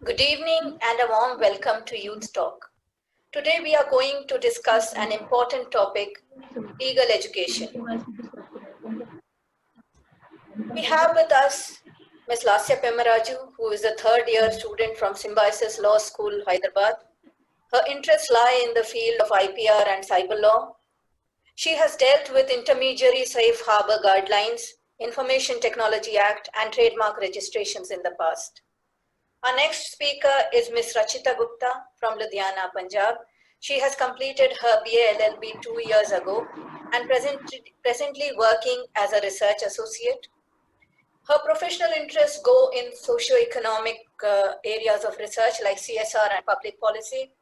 Good evening and a warm welcome to Youth Talk. Today we are going to discuss an important topic, legal education. We have with us Ms. Lasya Pemaraju, who is a third-year student from Symbiosis Law School, Hyderabad. Her interests lie in the field of IPR and cyber law. She has dealt with intermediary safe harbor guidelines, Information Technology Act, and trademark registrations in the past. Our next speaker is Ms. Rachita Gupta from Ludhiana, Punjab. She has completed her BA LLB 2 years ago and presently working as a research associate. Her professional interests go in socio-economic areas of research like CSR and public policy.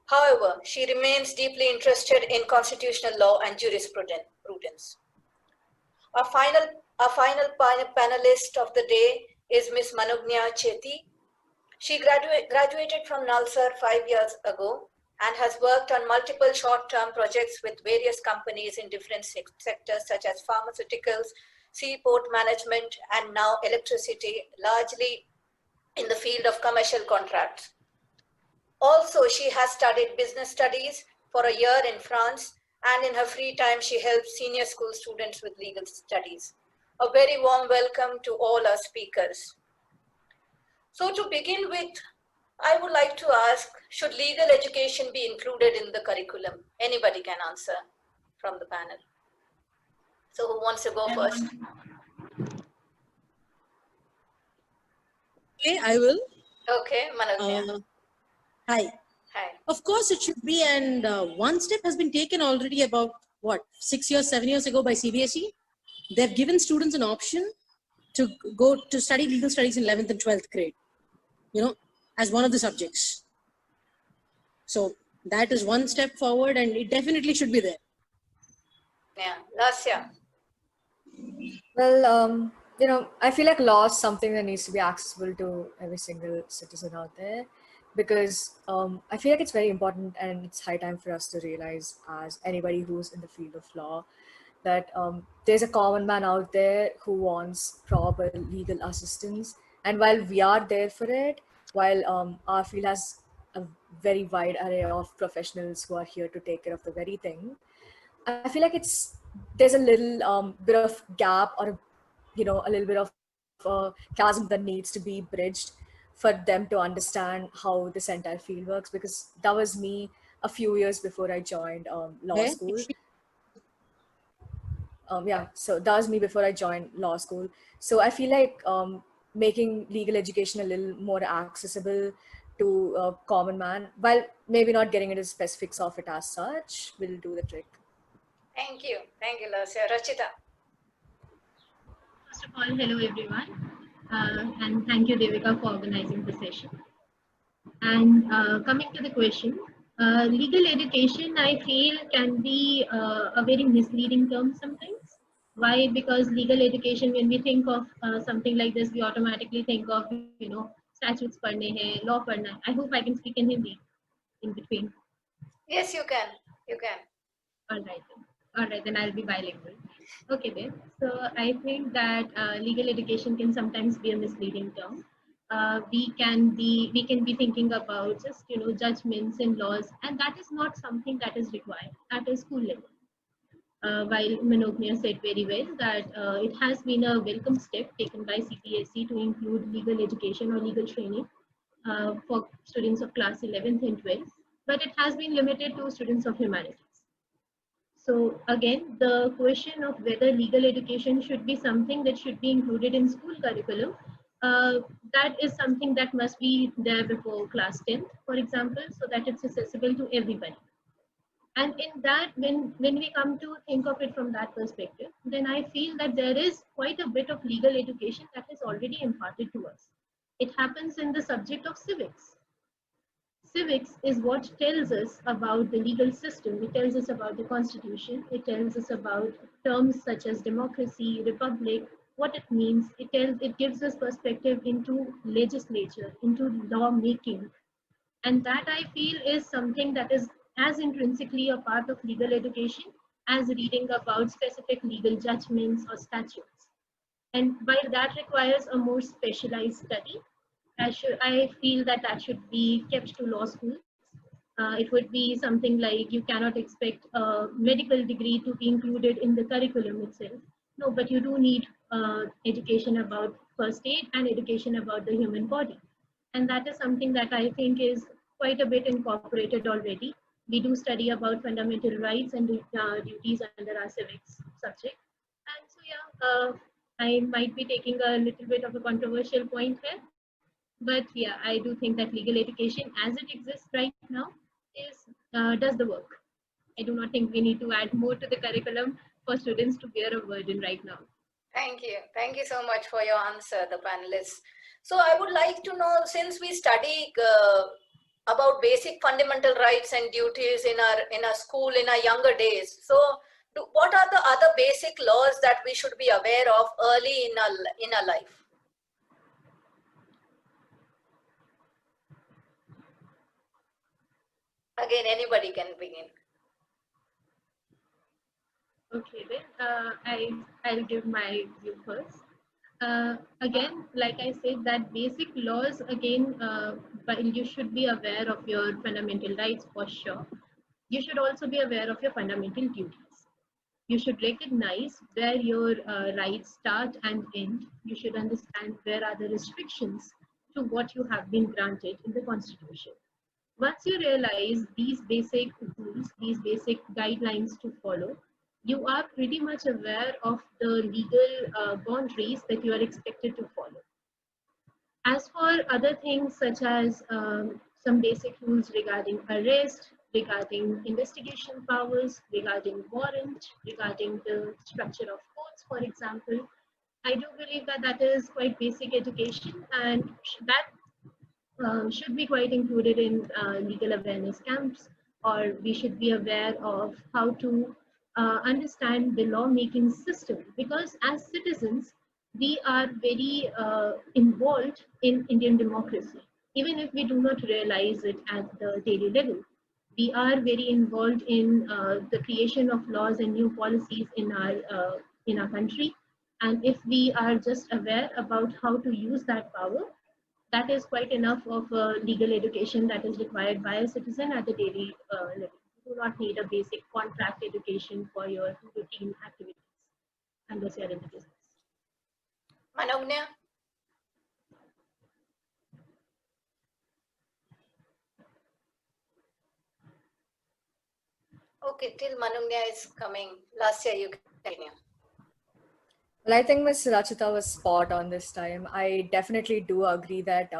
However, she remains deeply interested in constitutional law and jurisprudence. Our final panelist of the day is Ms. Manognya Chetty. She graduated from Nalsar 5 years ago and has worked on multiple short-term projects with various companies in different sectors such as pharmaceuticals, seaport management, and now electricity, largely in the field of commercial contracts. Also, she has studied business studies for a year in France, and in her free time, she helps senior school students with legal studies. A very warm welcome to all our speakers. So to begin with, I would like to ask, should legal education be included in the curriculum? Anybody can answer from the panel. So who wants to go first? Okay, I will. Okay, Manognya. Hi. Hi. Of course it should be, and one step has been taken already about, 6 years, 7 years ago by CBSE. They've given students an option to go to study legal studies in 11th and 12th grade, as one of the subjects. So that is one step forward, and it definitely should be there. Yeah, Lasya. Well, I feel like law is something that needs to be accessible to every single citizen out there, because I feel like it's very important and it's high time for us to realize, as anybody who's in the field of law, that there's a common man out there who wants proper legal assistance. And while we are there for it, while our field has a very wide array of professionals who are here to take care of the very thing, I feel like there's a little bit of gap, or a little bit of chasm that needs to be bridged for them to understand how this entire field works, because that was me a few years before I joined law school. So that was me before I joined law school. So I feel like making legal education a little more accessible to a common man, while maybe not getting into specifics of it as such, will do the trick. Thank you, Lasya. Rachita. First of all, hello everyone, and thank you, Devika, for organizing the session. And coming to the question, legal education, I feel, can be a very misleading term sometimes. Why? Because legal education, when we think of something like this, we automatically think of, statutes padhne hai, law padhna hai. I hope I can speak in Hindi in between. Yes, you can. You can. All right, then I'll be bilingual. Okay, then. So I think that legal education can sometimes be a misleading term. We can be thinking about just judgments and laws, and that is not something that is required at a school level. While Manognya said very well that it has been a welcome step taken by CBSE to include legal education or legal training for students of class 11th and 12th, but it has been limited to students of humanities. So again, the question of whether legal education should be something that should be included in school curriculum, that is something that must be there before class 10th, for example, so that it's accessible to everybody. And in that, when we come to think of it from that perspective, then I feel that there is quite a bit of legal education that is already imparted to us. It happens in the subject of civics. Civics is what tells us about the legal system. It tells us about the constitution. It tells us about terms such as democracy, republic, what it means. It gives us perspective into legislature, into law making. And that I feel is something that is as intrinsically a part of legal education as reading about specific legal judgments or statutes. And while that requires a more specialized study, I feel that that should be kept to law schools. It would be something like you cannot expect a medical degree to be included in the curriculum itself. No, but you do need education about first aid and education about the human body. And that is something that I think is quite a bit incorporated already. We do study about fundamental rights and duties under our civics subject. And so, yeah, I might be taking a little bit of a controversial point here, but yeah, I do think that legal education as it exists right now is does the work. I do not think we need to add more to the curriculum for students to bear a burden right now. Thank you. Thank you so much for your answer, the panelists. So I would like to know, since we study about basic fundamental rights and duties in our school in our younger days, so what are the other basic laws that we should be aware of early in our life? Again, anybody can begin. Okay, then I'll give my view first. Again, like I said, that basic laws again, but you should be aware of your fundamental rights for sure. You should also be aware of your fundamental duties. You should recognize where your rights start and end. You should understand where are the restrictions to what you have been granted in the Constitution. Once you realize these basic rules, these basic guidelines to follow, you are pretty much aware of the legal boundaries that you are expected to follow. As for other things such as some basic rules regarding arrest, regarding investigation powers, regarding warrant, regarding the structure of courts, for example, I do believe that that is quite basic education, and that should be quite included in legal awareness camps, or we should be aware of how to understand the lawmaking system, because as citizens we are very involved in Indian democracy, even if we do not realize it at the daily level. We are very involved in the creation of laws and new policies in our country, and if we are just aware about how to use that power, that is quite enough of legal education that is required by a citizen at the daily level. You do not need a basic contract education for your routine activities unless you are in the business. Manognya? Okay, till Manognya is coming. Lasya, you continue. Well, I think Ms. Rachita was spot on this time. I definitely do agree that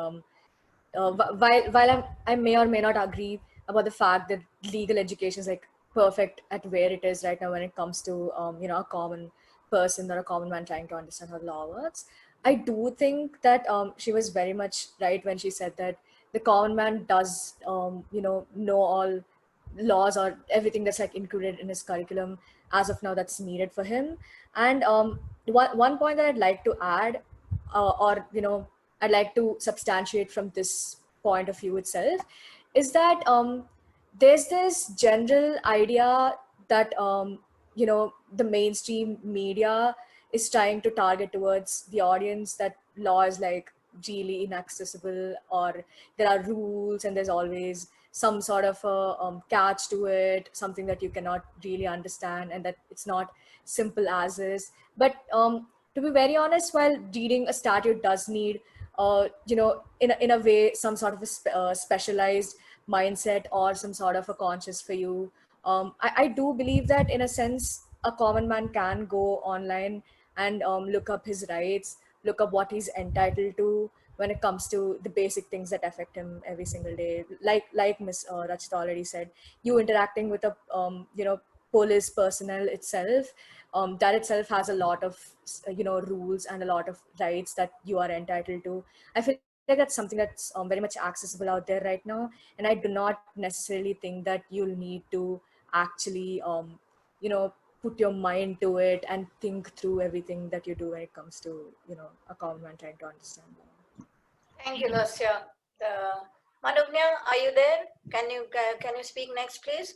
while I may or may not agree about the fact that legal education is like perfect at where it is right now when it comes to a common person or a common man trying to understand how law works, I do think that she was very much right when she said that the common man does know all laws or everything that's like included in his curriculum as of now that's needed for him. And one point that I'd like to add, or I'd like to substantiate from this point of view itself, is that there's this general idea that the mainstream media is trying to target towards the audience, that law is like really inaccessible, or there are rules and there's always some sort of a catch to it, something that you cannot really understand, and that it's not simple as is. But to be very honest, while reading a statute does need in a way some sort of a specialized mindset or some sort of a conscious for you, I do believe that in a sense a common man can go online and look up his rights, look up what he's entitled to when it comes to the basic things that affect him every single day. Like Ms. Rachita already said, you interacting with a police personnel itself, that itself has a lot of rules and a lot of rights that you are entitled to. I feel like that's something that's very much accessible out there right now, and I do not necessarily think that you'll need to actually put your mind to it and think through everything that you do when it comes to a common man trying to understand. Thank you, Lasya. Manognya, are you there? Can you speak next, please?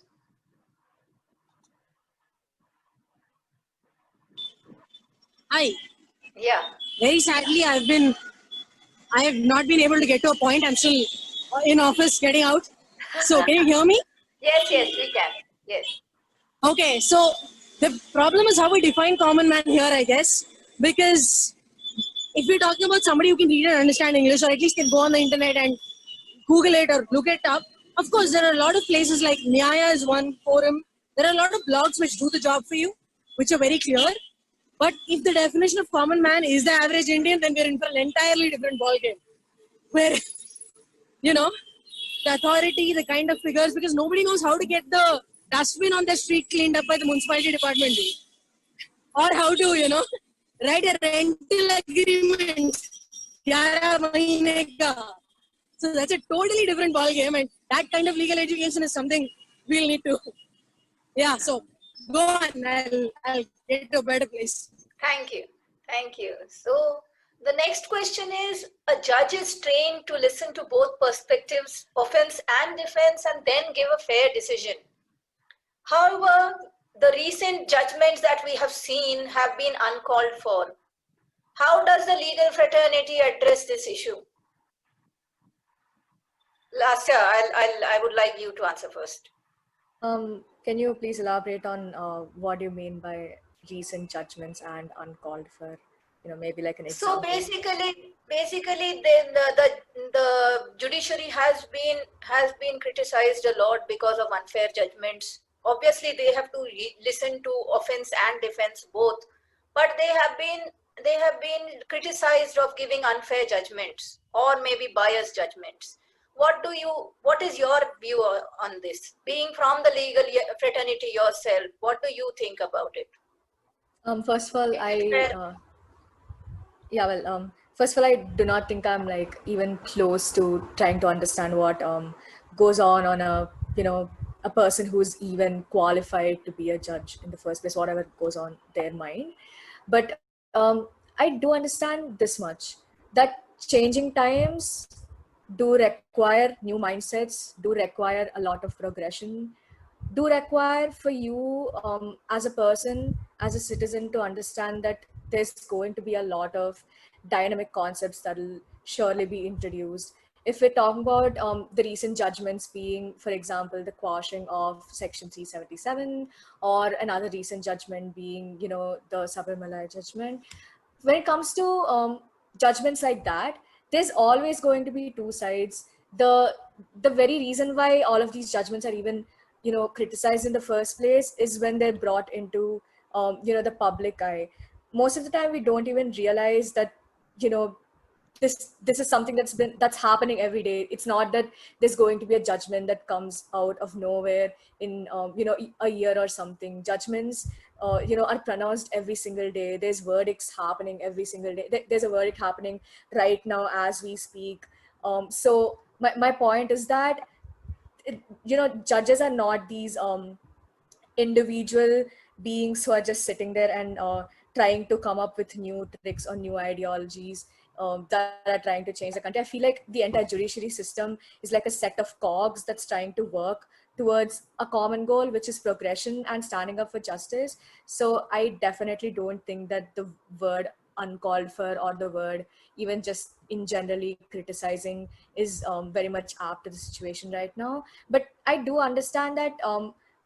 Hi. Yeah. Very sadly, I've been I have not been able to get to a point. I'm still in office getting out. So can you hear me? Yes, yes, we can. Yes. Okay, so the problem is how we define common man here, I guess. Because if we're talking about somebody who can read and understand English, or at least can go on the internet and Google it or look it up, of course, there are a lot of places like Nyaya is one forum. There are a lot of blogs which do the job for you, which are very clear. But if the definition of common man is the average Indian, then we're in for an entirely different ballgame. Where, you know, the authority, the kind of figures, because nobody knows how to get the dustbin on the street cleaned up by the municipality department. Or how to, write a rental agreement. 11 mahine ka. So that's a totally different ballgame, and that kind of legal education is something we'll need to. Yeah, so go on. I'll get to a better place. Thank you. Thank you. So the next question is, a judge is trained to listen to both perspectives, offense and defense, and then give a fair decision. However, the recent judgments that we have seen have been uncalled for. How does the legal fraternity address this issue? Lasya, I would like you to answer first. Can you please elaborate on what you mean by recent judgments and uncalled for? Maybe like an So example. basically, the judiciary has been criticized a lot because of unfair judgments. Obviously, they have to listen to offense and defense both, but they have been criticized of giving unfair judgments or maybe biased judgments. What is your view on this? Being from the legal fraternity yourself, what do you think about it? First of all, Is it fair? first of all, I do not think I'm like even close to trying to understand what goes on a person who's even qualified to be a judge in the first place, whatever goes on their mind. But I do understand this much, that changing times do require new mindsets, do require a lot of progression, do require for you as a person, as a citizen, to understand that there's going to be a lot of dynamic concepts that will surely be introduced. If we're talking about the recent judgments being, for example, the quashing of Section 377, or another recent judgment being, the Sabarimala judgment, when it comes to judgments like that, there's always going to be two sides. The very reason why all of these judgments are even criticized in the first place is when they're brought into the public eye. Most of the time we don't even realize that you know this is something that's happening every day. It's not that there's going to be a judgment that comes out of nowhere in a year or something. Judgments are pronounced every single day. There's verdicts happening every single day. There's a verdict happening right now as we speak. So my point is that judges are not these individual beings who are just sitting there and trying to come up with new tricks or new ideologies that are trying to change the country. I feel like the entire judiciary system is like a set of cogs that's trying to work towards a common goal, which is progression and standing up for justice. So I definitely don't think that the word uncalled for, or the word even just in generally criticizing, is very much apt to the situation right now. But I do understand that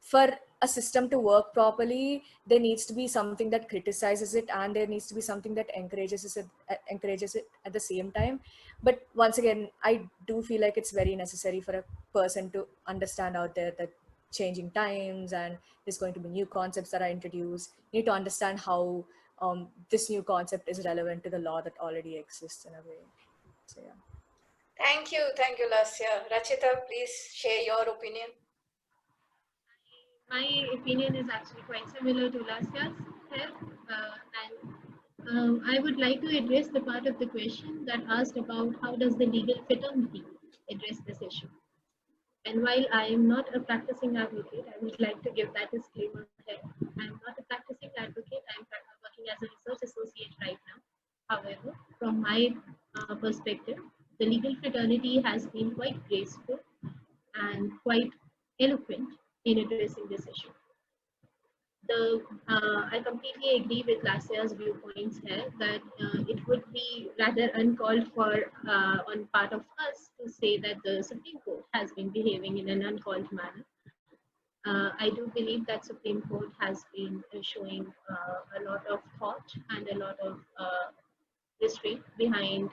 for a system to work properly, there needs to be something that criticizes it, and there needs to be something that encourages it at the same time. But once again, I do feel like it's very necessary for a person to understand out there that changing times, and there's going to be new concepts that are introduced. You need to understand how this new concept is relevant to the law that already exists in a way. So yeah. Thank you, Lasya. Rachita, please share your opinion. My opinion is actually quite similar to Lasya's here, and I would like to address the part of the question that asked about how does the legal fraternity address this issue. And while I am not a practicing advocate, I would like to give that disclaimer here. I am not a practicing advocate. I am working as a research associate right now. However, from my perspective, the legal fraternity has been quite graceful and quite eloquent in addressing this issue. I completely agree with Lasya's viewpoints here that it would be rather uncalled for on part of us to say that the Supreme Court has been behaving in an uncalled manner. I do believe that Supreme Court has been showing a lot of thought and a lot of restraint behind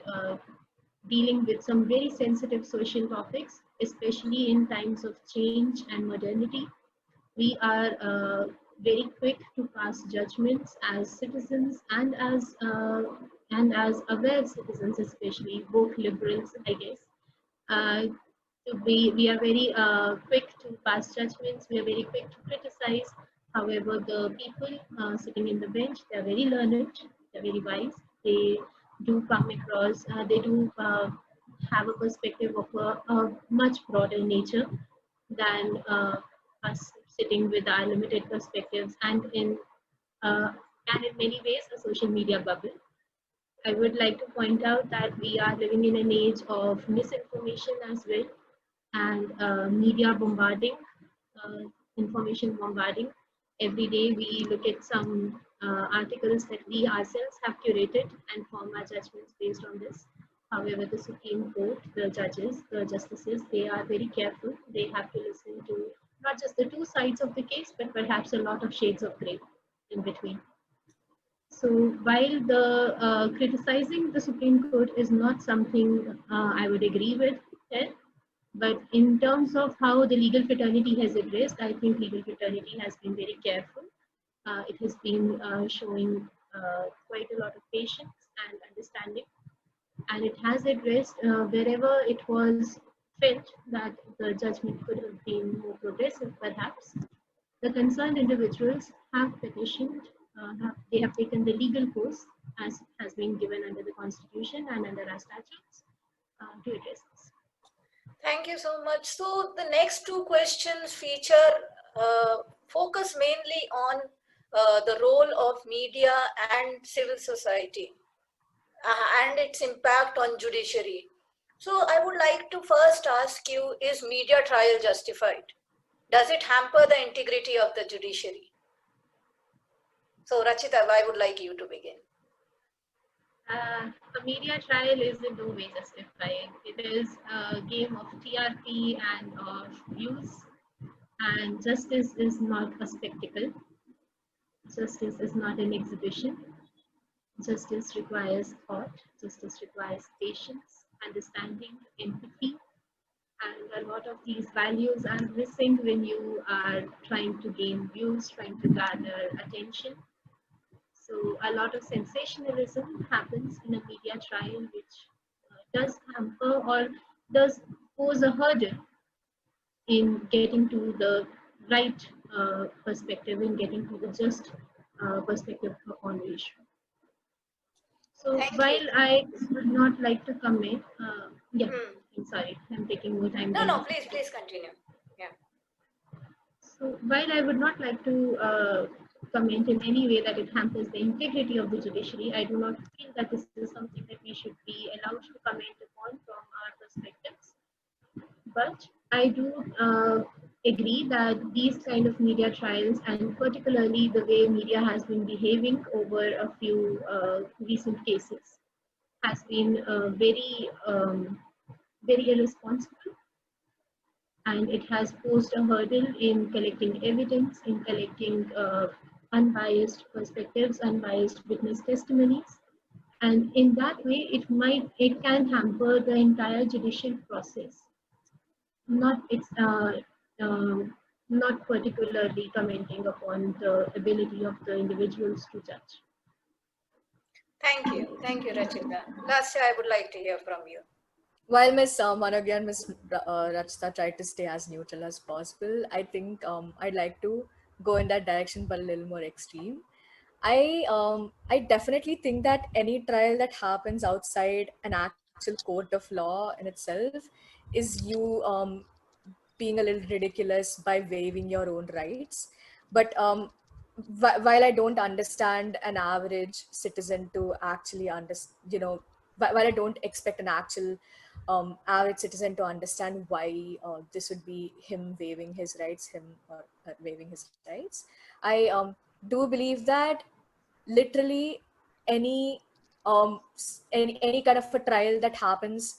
dealing with some very sensitive social topics, especially in times of change and modernity. We are very quick to pass judgments as citizens and as aware citizens, especially woke liberals, I guess. Uh, we are very quick to pass judgments. We are very quick to criticize. However, the people sitting in the bench, they are very learned. They are very wise. They do come across. They do have a perspective of a much broader nature than us sitting with our limited perspectives uh, and in many ways a social media bubble. I would like to point out that we are living in an age of misinformation as well and media bombarding, uh, information bombarding. Every day we look at some articles that we ourselves have curated and form our judgments based on this. However, the Supreme Court, the judges, the justices, they are very careful. They have to listen to not just the two sides of the case, but perhaps a lot of shades of gray in between. So while the criticizing the Supreme Court is not something I would agree with, eh, but in terms of how the legal fraternity has addressed, I think legal fraternity has been very careful. It has been showing quite a lot of patience and understanding, and it has addressed wherever it was felt that the judgment could have been more progressive, perhaps. The concerned individuals have petitioned, they have taken the legal course as has been given under the Constitution and under our statutes to address this. Thank you so much. So the next two questions feature focus mainly on the role of media and civil society and its impact on judiciary. So I would like to first ask you, is media trial justified? Does it hamper the integrity of the judiciary? So Rachita, I would like you to begin. A media trial is in no way justified. It is a game of TRP and of views, and justice is not a spectacle. Justice is not an exhibition. Justice requires thought. Justice requires patience, understanding, empathy, and a lot of these values are missing when you are trying to gain views, trying to garner attention. So a lot of sensationalism happens in a media trial, which does hamper or does pose a hurdle in getting to the right perspective, in getting to the just perspective upon the issue. So Thank while you. I would not like to comment, yeah, I'm sorry, I'm taking more time. No, please continue. Yeah. So while I would not like to comment in any way that it hampers the integrity of the judiciary, I do not feel that this is something that we should be allowed to comment upon from our perspectives. But I do agree that these kind of media trials, and particularly the way media has been behaving over a few recent cases, has been very irresponsible, and it has posed a hurdle in collecting evidence, in collecting unbiased perspectives, unbiased witness testimonies. And in that way, it can hamper the entire judicial process. Not it's not particularly commenting upon the ability of the individuals to judge. Thank you, Rachita. Lastly, I would like to hear from you. While Miss Managya and Miss Rachita tried to stay as neutral as possible, I think I'd like to go in that direction, but a little more extreme. I definitely think that any trial that happens outside an actual court of law in itself is you being a little ridiculous by waiving your own rights. But while I don't understand an average citizen to actually understand, while I don't expect an actual average citizen to understand why this would be him waiving his rights, waiving his rights, do believe that literally any any kind of a trial that happens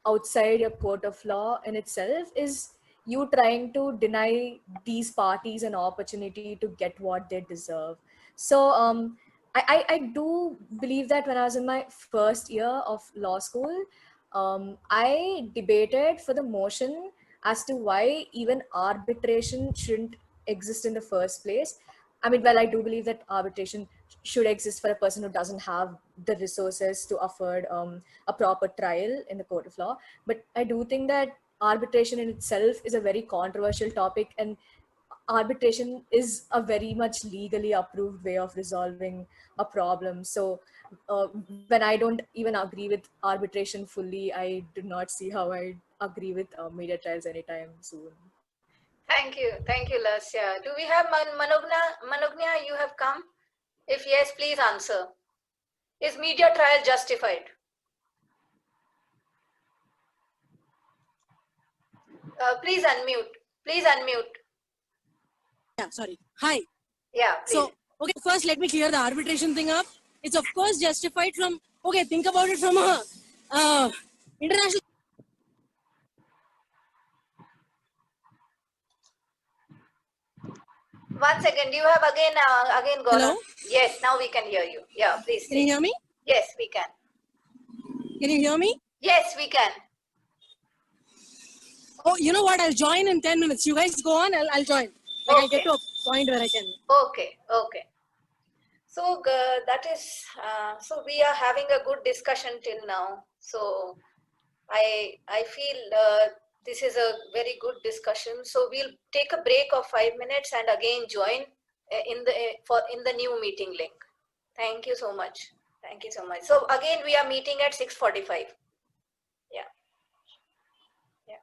outside your court of law in itself is you trying to deny these parties an opportunity to get what they deserve. So I do believe that when I was in my first year of law school, I debated for the motion as to why even arbitration shouldn't exist in the first place. I mean, well, I do believe that arbitration should exist for a person who doesn't have the resources to afford a proper trial in the court of law. But I do think that arbitration in itself is a very controversial topic, and arbitration is a very much legally approved way of resolving a problem. So uh, when I don't even agree with arbitration fully, I do not see how I agree with media trials anytime soon. Thank you, Lasya. Do we have Manogna? Manogna, you have come? If yes, please answer. Is media trial justified? Please unmute. Please unmute. Yeah, sorry. Hi. Yeah, please. So, okay, first let me clear the arbitration thing up. It's of course justified from, okay, think about it from a international. One second. You have again gone Hello? on. Yes, now we can hear you. Yeah, please. Can you hear me? Yes, we can. Can you hear me? Yes, we can. Oh, you know what? I'll join in 10 minutes. You guys go on, I'll join. Like I'll get to a point where I can. Okay, okay. So that is, so we are having a good discussion till now. So I feel this is a very good discussion. So we'll take a break of 5 minutes and again join in the new meeting link. Thank you so much. Thank you so much. So again, we are meeting at 6:45. Yeah. Yeah.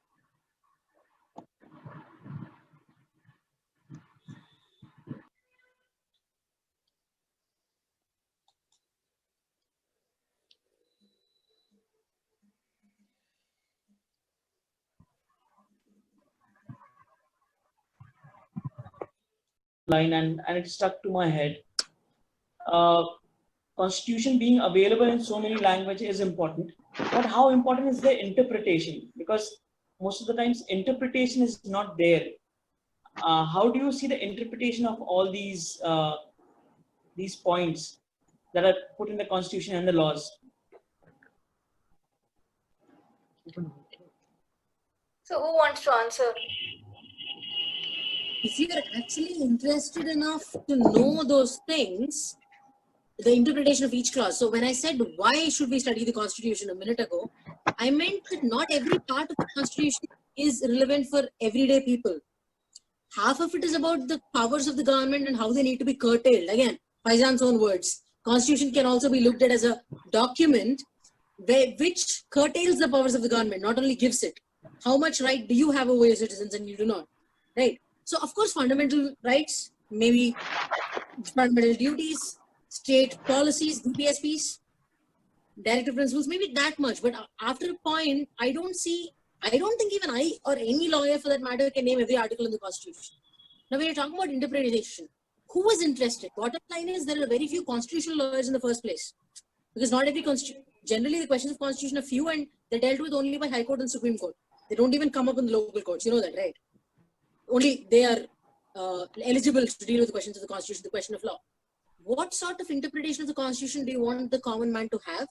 Line and it stuck to my head. Constitution being available in so many languages is important, but how important is the interpretation? Because most of the times interpretation is not there. How do you see the interpretation of all these points that are put in the Constitution and the laws? So who wants to answer? If you're actually interested enough to know those things, the interpretation of each clause. So when I said, why should we study the Constitution a minute ago, I meant that not every part of the Constitution is relevant for everyday people. Half of it is about the powers of the government and how they need to be curtailed. Again, Faisan's own words. Constitution can also be looked at as a document which curtails the powers of the government, not only gives it. How much right do you have over your citizens and you do not, right? So of course, fundamental rights, maybe fundamental duties, state policies, DPSPs, directive principles, maybe that much. But after a point, I don't think even I or any lawyer for that matter can name every article in the Constitution. Now, when you're talking about interpretation, who is interested? Bottom line is there are very few constitutional lawyers in the first place. Because not every generally the questions of constitution are few and they're dealt with only by High Court and Supreme Court. They don't even come up in the local courts. You know that, right? Only they are eligible to deal with the questions of the Constitution, the question of law. What sort of interpretation of the Constitution do you want the common man to have?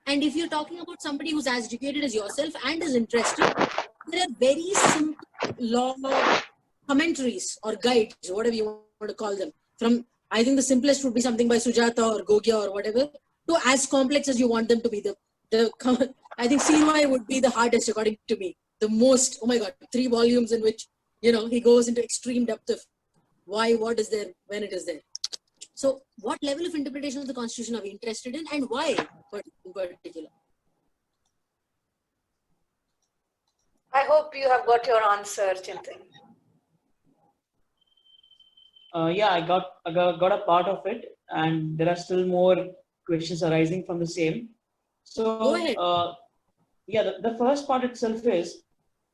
And if you're talking about somebody who's as educated as yourself and is interested, there are very simple law commentaries or guides, whatever you want to call them. From, I think the simplest would be something by Sujata or Gogia or whatever, to as complex as you want them to be. I think CY would be the hardest according to me. The most, oh my God, 3 volumes in which, you know, he goes into extreme depth of why, what is there, when it is there. So what level of interpretation of the Constitution are we interested in and why in particular? I hope you have got your answer, Chintan. Yeah, I got a part of it, and there are still more questions arising from the same. So, Go ahead. Yeah, the first part itself is,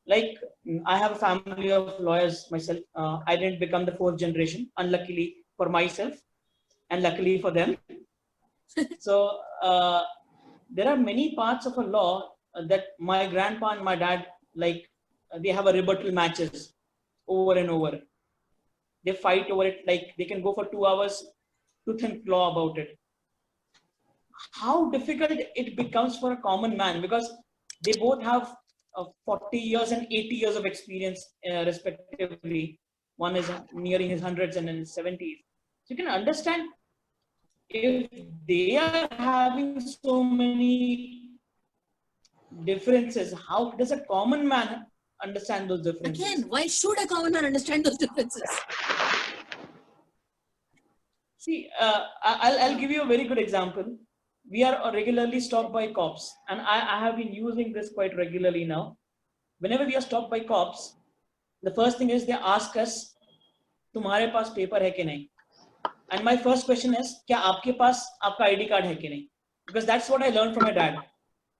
like, I have a family of lawyers myself. I didn't become the 4th generation. Unluckily, for myself, and luckily for them. So there are many parts of a law that my grandpa and my dad, like, they have a rebuttal matches over and over. They fight over it, like they can go for 2 hours to think law about it. How difficult it becomes for a common man, because they both have 40 years and 80 years of experience respectively. One is nearing his hundreds and in his 70s. So you can understand, if they are having so many differences, how does a common man understand those differences? Again, why should a common man understand those differences? See, I'll give you a very good example. We are regularly stopped by cops, and I have been using this quite regularly now. Whenever we are stopped by cops, the first thing is they ask us, तुम्हारे पास paper है कि नहीं? And my first question is, क्या आपके पास आपका ID card है कि नहीं? Because that's what I learned from my dad.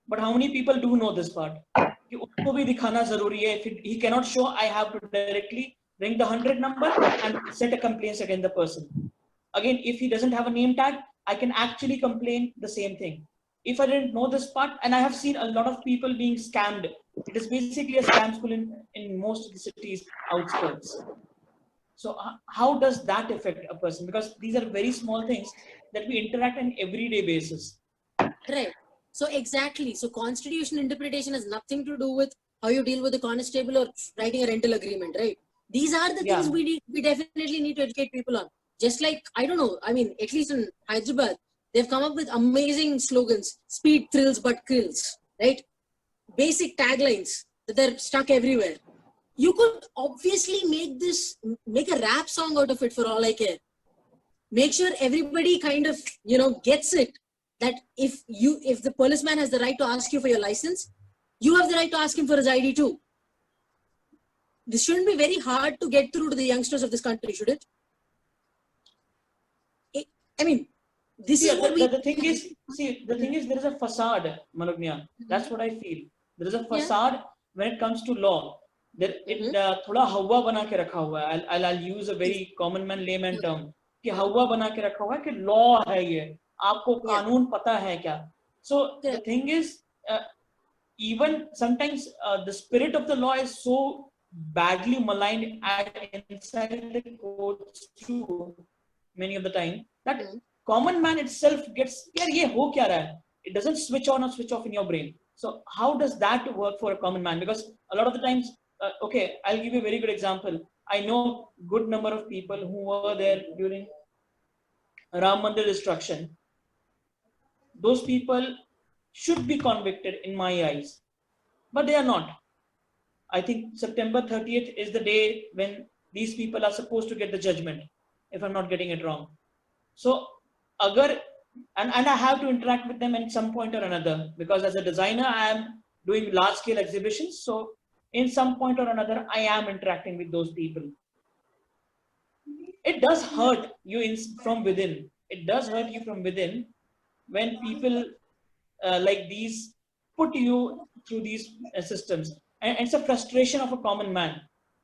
But how many people do know this part? कि उसको भी दिखाना जरूरी है. If he cannot show, I have to directly ring the 100 number and set a complaint against the person. Again, if he doesn't have a name tag, I can actually complain the same thing. If I didn't know this part, and I have seen a lot of people being scammed. It is basically a scam school in most of the cities outskirts. So how does that affect a person? Because these are very small things that we interact on everyday basis. Right. So exactly. So constitution interpretation has nothing to do with how you deal with a constable or writing a rental agreement, right? These are the things we definitely need to educate people on. Just like, I don't know, I mean, at least in Hyderabad, they've come up with amazing slogans: speed thrills but kills, right? Basic taglines that they're stuck everywhere. You could obviously make a rap song out of it, for all I care. Make sure everybody kind of, gets it, that if the policeman has the right to ask you for your license, you have the right to ask him for his ID too. This shouldn't be very hard to get through to the youngsters of this country, should it? I mean, this is what the thing is, there is a facade, Manognya. That's what I feel. There is a facade when it comes to law. थोड़ा हवा बना के रखा हुआ है. I'll use a very common man layman term कि हवा बना के रखा हुआ है कि law है ये, आपको कानून पता है क्या? So the thing is, even sometimes the spirit of the law is so badly maligned inside the courts too, many of the time, that common man itself gets, यार ये हो क्या रहा है? It doesn't switch on or switch off in your brain. So how does that work for a common man? Because a lot of the times, okay, I'll give you a very good example. I know good number of people who were there during Ram Mandir destruction. Those people should be convicted in my eyes, but they are not. I think September 30th is the day when these people are supposed to get the judgment, if I'm not getting it wrong. So, and I have to interact with them at some point or another, because as a designer, I am doing large scale exhibitions. So in some point or another, I am interacting with those people. It does hurt you from within. It does hurt you from within when people like these put you through these systems. And it's a frustration of a common man.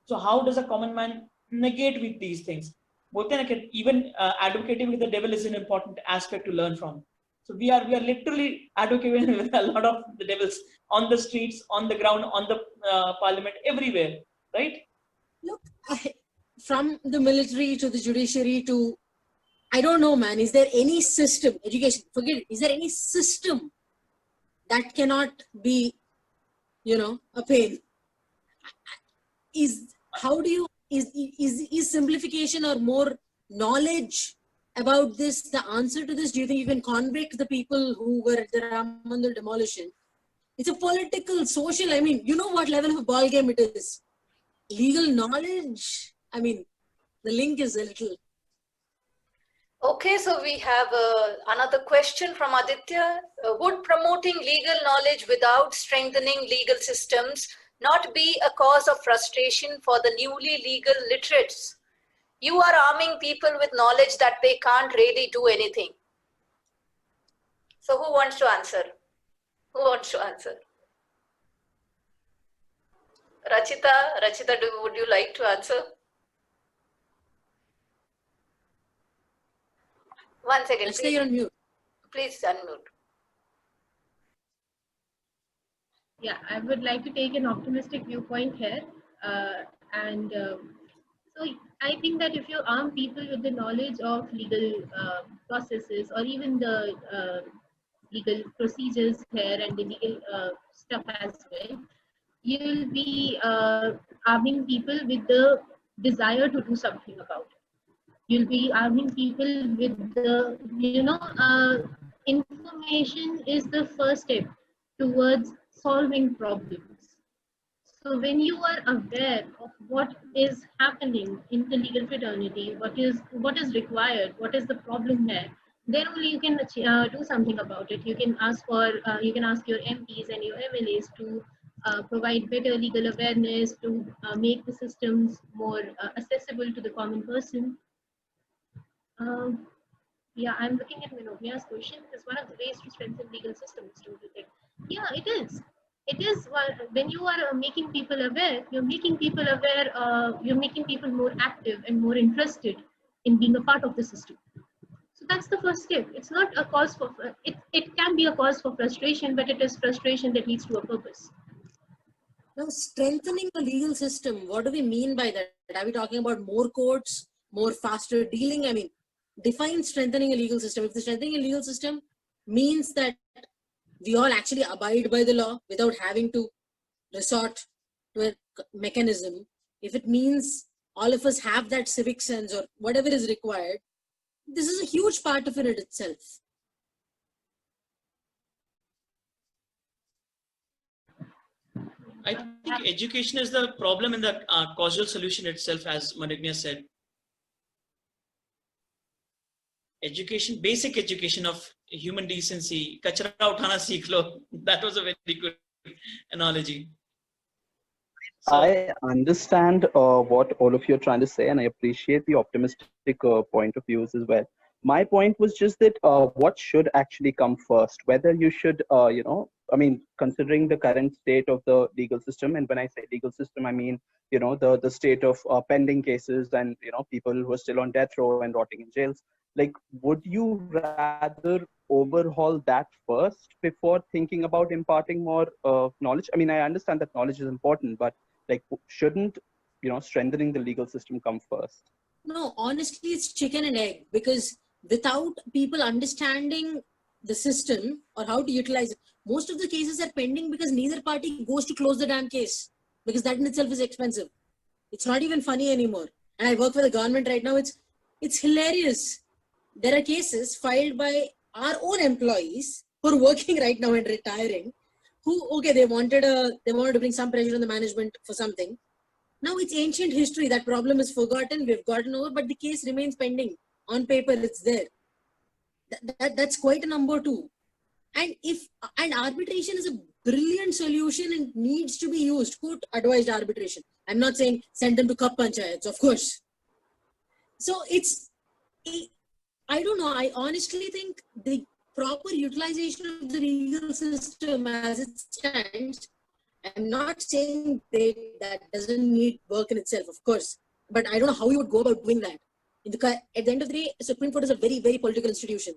So how does a common man negate with these things? Even advocating with the devil is an important aspect to learn from. So we are literally advocating with a lot of the devils on the streets, on the ground, on the parliament, everywhere, right? Look, from the military to the judiciary to, I don't know, man, is there any system, education, forget it, is there any system that cannot be, a pain? Is simplification or more knowledge about this the answer to this? Do you think you can convict the people who were at the Ram Mandir demolition? It's a political, social, I mean, you know what level of a ball game it is. Legal knowledge, I mean, the link is a little. Okay, so we have another question from Aditya. Would promoting legal knowledge without strengthening legal systems not be a cause of frustration for the newly legal literates? You are arming people with knowledge that they can't really do anything. So who wants to answer? Who wants to answer? Rachita, would you like to answer? One second, Actually, you're on mute. please unmute. Yeah, I would like to take an optimistic viewpoint here. So I think that if you arm people with the knowledge of legal processes or even the legal procedures here and the legal stuff as well, you'll be arming people with the desire to do something about it. You'll be arming people with the, information is the first step towards solving problems. So when you are aware of what is happening in the legal fraternity, what is required, what is the problem there, then only you can do something about it. You can ask your MPs and your MLAs to provide better legal awareness, to make the systems more accessible to the common person. Um, yeah, I'm looking at Minovia's question. Is one of the ways to strengthen legal systems, don't you think? Yeah, it is. It is when you are making people aware, you're making people aware, you're making people more active and more interested in being a part of the system. So that's the first step. It's not a cause for, it can be a cause for frustration, but it is frustration that leads to a purpose. Now, strengthening the legal system, what do we mean by that? Are we talking about more courts, more faster dealing? I mean, define strengthening a legal system. If the strengthening a legal system means that we all actually abide by the law without having to resort to a mechanism, if it means all of us have that civic sense or whatever is required, this is a huge part of it itself. I think education is the problem in the causal solution itself, as Manigna said. Education, basic education of human decency, kachra uthana seekh lo. That was a very good analogy. So, I understand what all of you are trying to say, and I appreciate the optimistic point of views as well. My point was just that what should actually come first, whether you should, I mean, considering the current state of the legal system, and when I say legal system, I mean, the state of pending cases and, people who are still on death row and rotting in jails. Like, would you rather overhaul that first before thinking about imparting more knowledge? I mean, I understand that knowledge is important, but like, shouldn't strengthening the legal system come first? No, honestly, it's chicken and egg, because without people understanding the system or how to utilize it, most of the cases are pending because neither party goes to close the damn case, because that in itself is expensive. It's not even funny anymore. And I work for the government right now. It's hilarious. There are cases filed by our own employees who are working right now and retiring, who, okay, they wanted to bring some pressure on the management for something. Now it's ancient history. That problem is forgotten. We've gotten over, but the case remains pending. On paper, it's there. That's quite a number too. And arbitration is a brilliant solution and needs to be used. Court advised arbitration. I'm not saying send them to cup panchayats, of course. So I don't know. I honestly think the proper utilization of the legal system as it stands, I'm not saying that doesn't need work in itself, of course, but I don't know how you would go about doing that. At the end of the day, Supreme Court is a very, very political institution.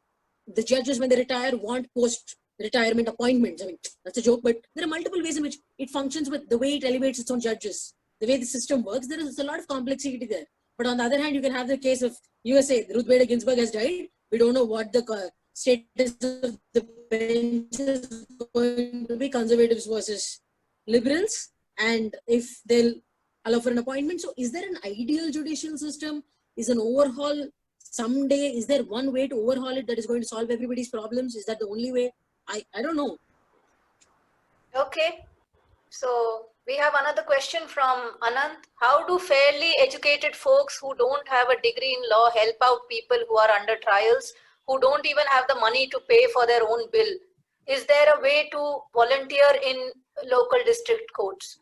The judges, when they retire, want post-retirement appointments. I mean, that's a joke, but there are multiple ways in which it functions with the way it elevates its own judges. The way the system works, there is a lot of complexity there. But on the other hand, you can have the case of USA. Ruth Bader Ginsburg has died. We don't know what the status of the bench is going to be, conservatives versus liberals, and if they'll allow for an appointment. So is there an ideal judicial system? Is an overhaul someday? Is there one way to overhaul it that is going to solve everybody's problems? Is that the only way? I don't know. Okay. So we have another question from Anand. How do fairly educated folks who don't have a degree in law help out people who are under trials, who don't even have the money to pay for their own bill? Is there a way to volunteer in local district courts?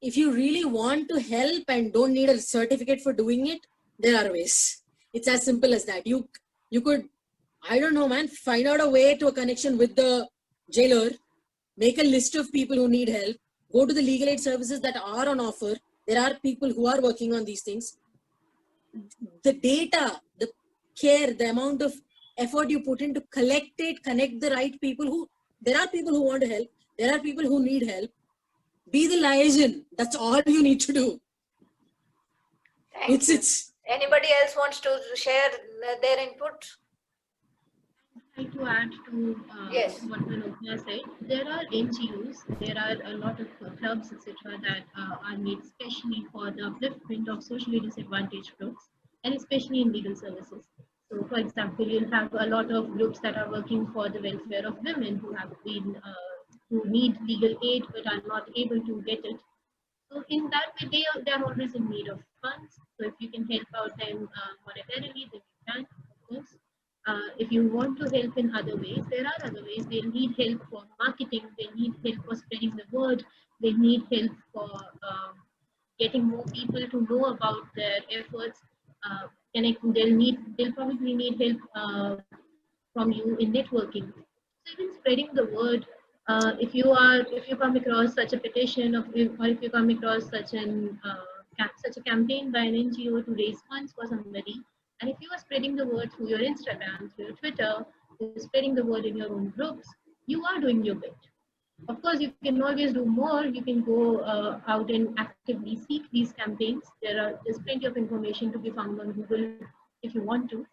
If you really want to help and don't need a certificate for doing it, there are ways. It's as simple as that. You could, I don't know, man, find out a way to a connection with the jailer, make a list of people who need help, go to the legal aid services that are on offer, There are people who are working on these things. The data, the care, the amount of effort you put in to collect it, connect the right people there are people who want to help. There are people who need help. Be the liaison. That's all you need to do. Thank you. It's Anybody else wants to share their input? I'd like to add to Yes. what Manojna said. There are NGOs, there are a lot of clubs, etc., that are made specially for the upliftment of socially disadvantaged groups, and especially in legal services. So, for example, you'll have a lot of groups that are working for the welfare of women who have been who need legal aid but are not able to get it. So in that way, they are always in need of funds. So if you can help out them monetarily, then you can, of course. If you want to help in other ways, there are other ways. They need help for marketing. They need help for spreading the word. They need help for getting more people to know about their efforts. They'll probably need help from you in networking. So even spreading the word. If you come across such a petition or if you come across such a campaign by an NGO to raise funds for somebody, and if you are spreading the word through your Instagram, through your Twitter, you're spreading the word in your own groups, you are doing your bit. Of course, you can always do more. You can go out and actively seek these campaigns. There's plenty of information to be found on Google if you want to.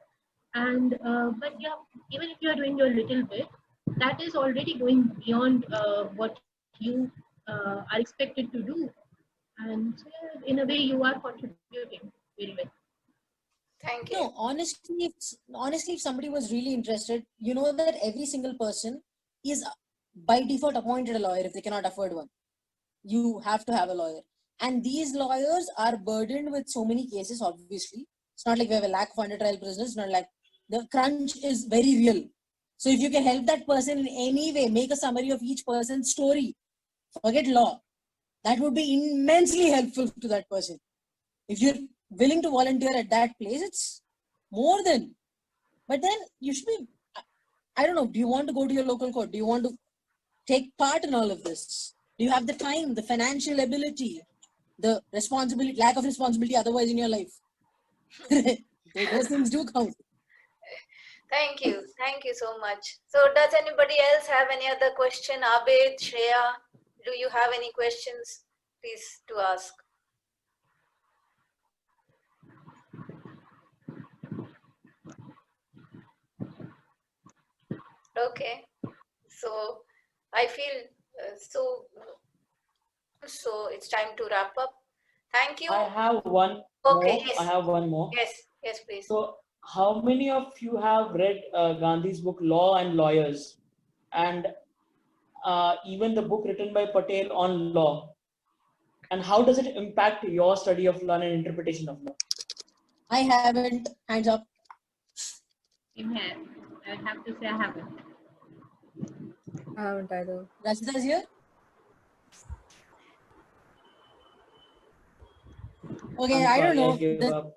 And but yeah, even if you are doing your little bit, that is already going beyond what you are expected to do. And so, yeah, in a way, you are contributing very well. Thank you. no, honestly, if somebody was really interested, you know that every single person is by default appointed a lawyer if they cannot afford one. You have to have a lawyer. And these lawyers are burdened with so many cases, obviously. It's not like we have a lack of under trial prisoners. It's not like the crunch is very real. So if you can help that person in any way, make a summary of each person's story, forget law. That would be immensely helpful to that person. If you're willing to volunteer at that place, it's more than. But then you should be, I don't know, do you want to go to your local court? Do you want to take part in all of this? Do you have the time, the financial ability, the responsibility, lack of responsibility otherwise in your life? Those things do count. Thank you. Thank you so much. So does anybody else have any other question? Abid, Shreya, do you have any questions? Please to ask. Okay. So I feel so it's time to wrap up. Thank you. I have one Okay, more. yes. I have one more. Yes, please. So, how many of you have read Gandhi's book Law and Lawyers, and even the book written by Patel on law? And how does it impact your study of law and interpretation of law? I haven't. Hands up. Same here. I have to say I haven't. I haven't either. Rashita's here? Okay, I don't know. give up.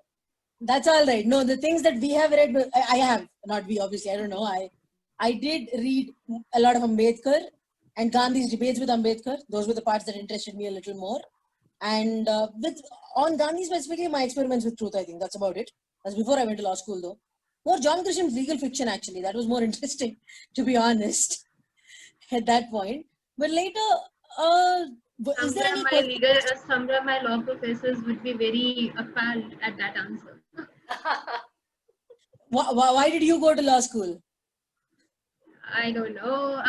That's all right. No, the things that we have read, I have, not we, obviously. I don't know. I did read a lot of Ambedkar and Gandhi's debates with Ambedkar. Those were the parts that interested me a little more. And on Gandhi specifically, my experiments with truth, I think that's about it. That's before I went to law school, though. More John Grisham's legal fiction, actually. That was more interesting, to be honest, at that point. But later, is there any Some of my law professors would be very appalled at that answer. why did you go to law school? I don't know.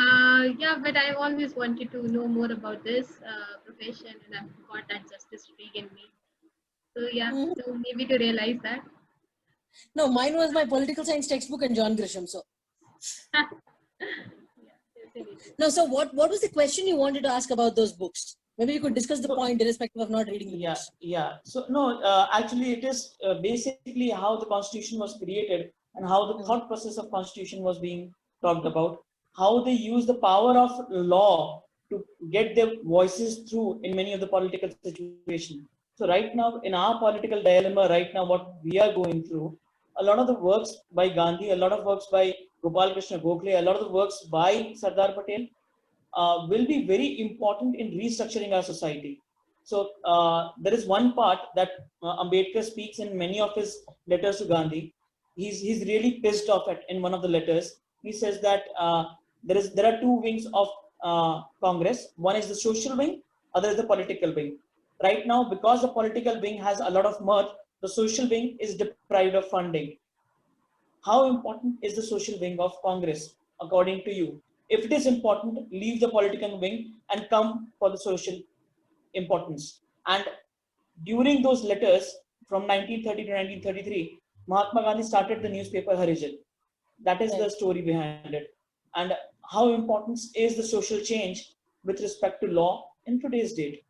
Yeah, but I've always wanted to know more about this profession, and I've got that justice streak in me. So yeah, so maybe to realize that. No, mine was my political science textbook and John Grisham. So no. So what was the question you wanted to ask about those books? Maybe you could discuss the point irrespective of not reading the books. Yeah. So no, actually, it is basically how the Constitution was created and how the thought process of Constitution was being talked about. How they use the power of law to get their voices through in many of the political situations. So right now, in our political dilemma, right now, what we are going through, a lot of the works by Gandhi, a lot of works by Gopal Krishna Gokhale, a lot of the works by Sardar Patel will be very important in restructuring our society. So there is one part that Ambedkar speaks in many of his letters to Gandhi. He's really pissed off at in one of the letters. He says that there are two wings of Congress. One is the social wing, other is the political wing. Right now, because the political wing has a lot of mirth, the social wing is deprived of funding. How important is the social wing of Congress, according to you? If it is important, leave the political wing and come for the social importance. And during those letters from 1930 to 1933, Mahatma Gandhi started the newspaper Harijan. That is the story behind it. And how important is the social change with respect to law in today's date?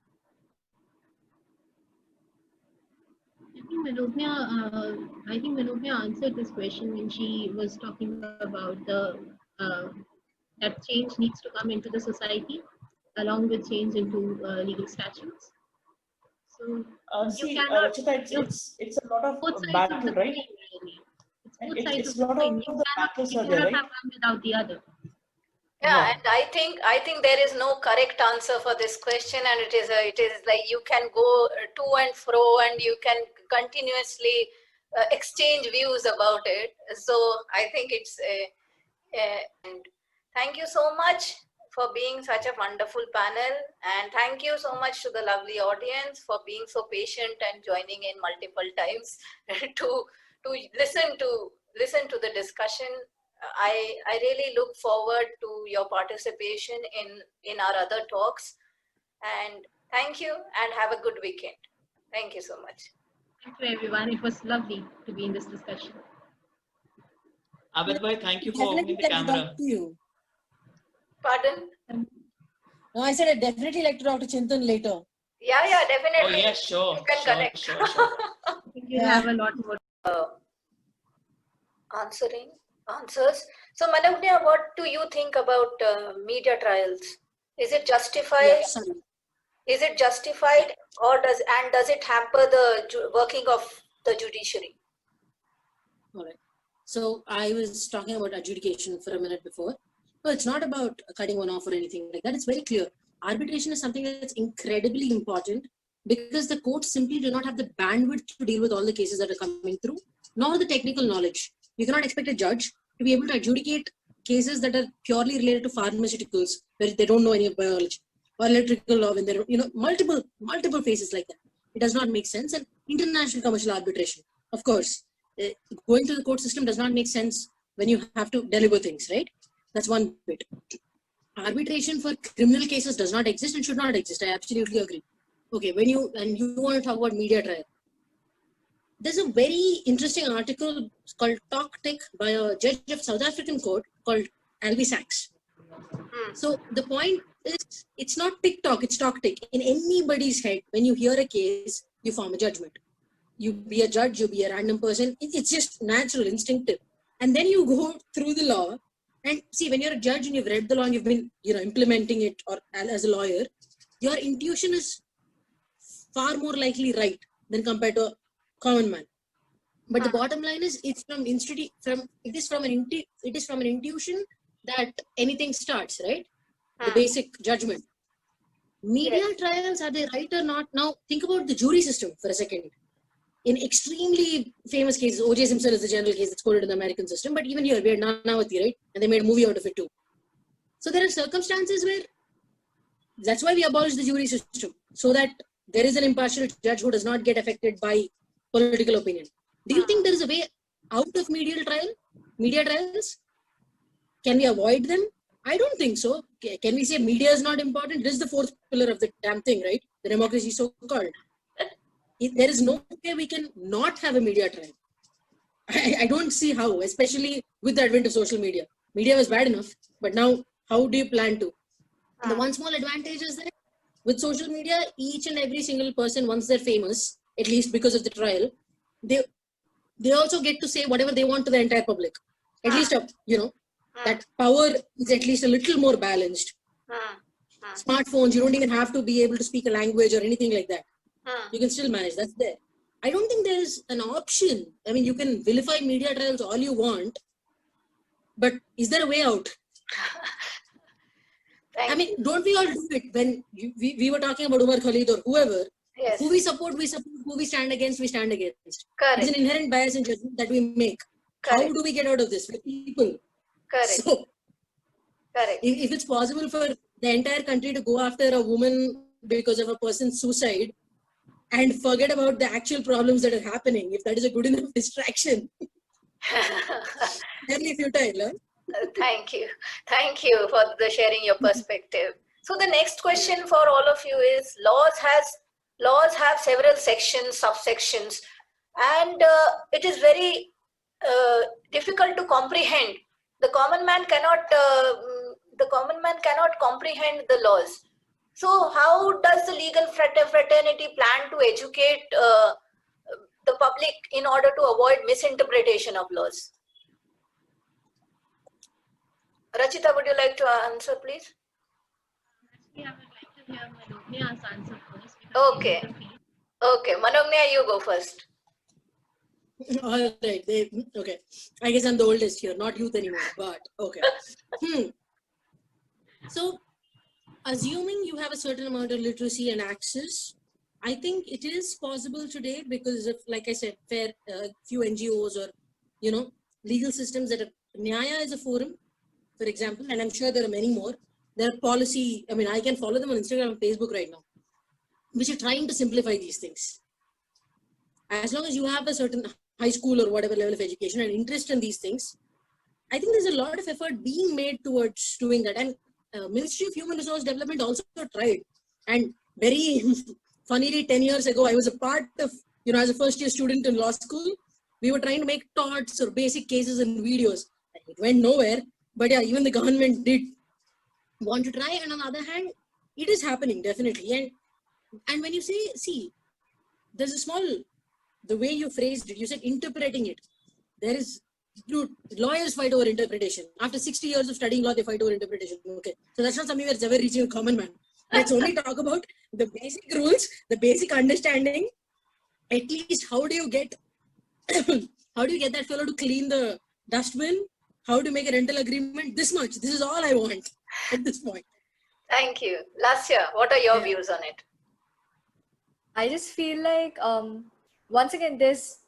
I think Manognya answered this question when she was talking about the that change needs to come into the society along with change into legal statutes. So See, you cannot. Rachita, it's a lot of Both sides battle, of the right? coin, really. It's both sides It's of a the lot coin. of the battles You are there, cannot right? have one without the other. Yeah, and I think there is no correct answer for this question, and it is like you can go to and fro, and you can continuously exchange views about it. So I think it's and thank you so much for being such a wonderful panel, and thank you so much to the lovely audience for being so patient and joining in multiple times to listen to the discussion. I really look forward to your participation in our other talks, and thank you and have a good weekend. Thank you so much. Thank you, everyone. It was lovely to be in this discussion. Abid bhai, thank you for opening the camera. To you. Pardon? No, I said I'd definitely like to talk to Chintan later. Yeah, definitely. Oh yes, sure. You can connect. Sure. I think you'll have a lot more. Answers. So Manognya, what do you think about media trials? Is it justified? Yeah, sorry. Is it justified, or does it hamper the working of the judiciary? All right. So I was talking about adjudication for a minute before. No, it's not about cutting one off or anything like that. It's very clear. Arbitration is something that's incredibly important because the courts simply do not have the bandwidth to deal with all the cases that are coming through, nor the technical knowledge. You cannot expect a judge to be able to adjudicate cases that are purely related to pharmaceuticals, where they don't know any of biology, or electrical law, when there are multiple phases like that. It does not make sense. And international commercial arbitration, of course, going to the court system does not make sense when you have to deliver things, right? That's one bit. Arbitration for criminal cases does not exist and should not exist. I absolutely agree. Okay, when you want to talk about media trial, there's a very interesting article called Talk Tick by a judge of South African court called Albie Sachs. So the point is, it's not TikTok, it's Talk Tick. In anybody's head, when you hear a case, you form a judgment. You be a judge, you be a random person. It's just natural, instinctive. And then you go through the law and see, when you're a judge and you've read the law and you've been, implementing it, or as a lawyer, your intuition is far more likely right than compared to a common man. But the bottom line is, it is from an intuition that anything starts, right? The basic judgment. Media trials, are they right or not? Now think about the jury system for a second. In extremely famous cases, O.J. Simpson is the general case that's quoted in the American system, but even here we had Nanavati, right? And they made a movie out of it too. So there are circumstances where that's why we abolished the jury system, so that there is an impartial judge who does not get affected by political opinion. Do you think there is a way out of media trials? Can we avoid them? I don't think so. Can we say media is not important? It is the fourth pillar of the damn thing, right? The democracy, so-called. There is no way we can not have a media trial. I don't see how, especially with the advent of social media. Media was bad enough, but now how do you plan to? And the one small advantage is that with social media, each and every single person, once they're famous, at least because of the trial, they also get to say whatever they want to the entire public. At least, that power is at least a little more balanced. Smartphones, you don't even have to be able to speak a language or anything like that. You can still manage. That's there. I don't think there's an option. I mean, you can vilify media trials all you want, but is there a way out? Thank I mean, you. don't we all do it when we were talking about Umar Khalid or whoever? Yes. Who we support, who we stand against, we stand against. It's Correct. an inherent bias in judgment that we make. How Correct. do we get out of this? With people. Correct. So, Correct. if it's possible for the entire country to go after a woman because of a person's suicide and forget about the actual problems that are happening, if that is a good enough distraction, fairly futile. Huh? Thank you. Thank you for the sharing your perspective. So the next question for all of you is laws have several sections, subsections, and it is very difficult to comprehend. The common man cannot comprehend the laws. So how does the legal fraternity plan to educate the public in order to avoid misinterpretation of laws? Rachita, would you like to answer, please? Actually, I would like to hear Manognia's answer first. Because Okay. she's in the field. Okay, Manognya, you go first. All right. Okay. I guess I'm the oldest here, not youth anymore, but okay. So, assuming you have a certain amount of literacy and access, I think it is possible today because of, like I said, few NGOs or, legal systems that are, Nyaya is a forum, for example, and I'm sure there are many more. There are policy, I can follow them on Instagram and Facebook right now, which are trying to simplify these things. As long as you have a certain high school or whatever level of education and interest in these things, I think there's a lot of effort being made towards doing that. And Ministry of Human Resource Development also tried. And very funnily, 10 years ago, I was a part of, as a first year student in law school, we were trying to make torts or basic cases and videos. It went nowhere. But yeah, even the government did want to try. And on the other hand, it is happening, definitely. And when you say, see, there's a small, the way you phrased it, you said interpreting it. There is, lawyers fight over interpretation. After 60 years of studying law, they fight over interpretation. Okay. So that's not something that's ever reaching a common man. Let's only talk about the basic rules, the basic understanding. At least how do you get that fellow to clean the dustbin? How to make a rental agreement? This much. This is all I want at this point. Thank you. Lasya, what are your views on it? I just feel like once again there's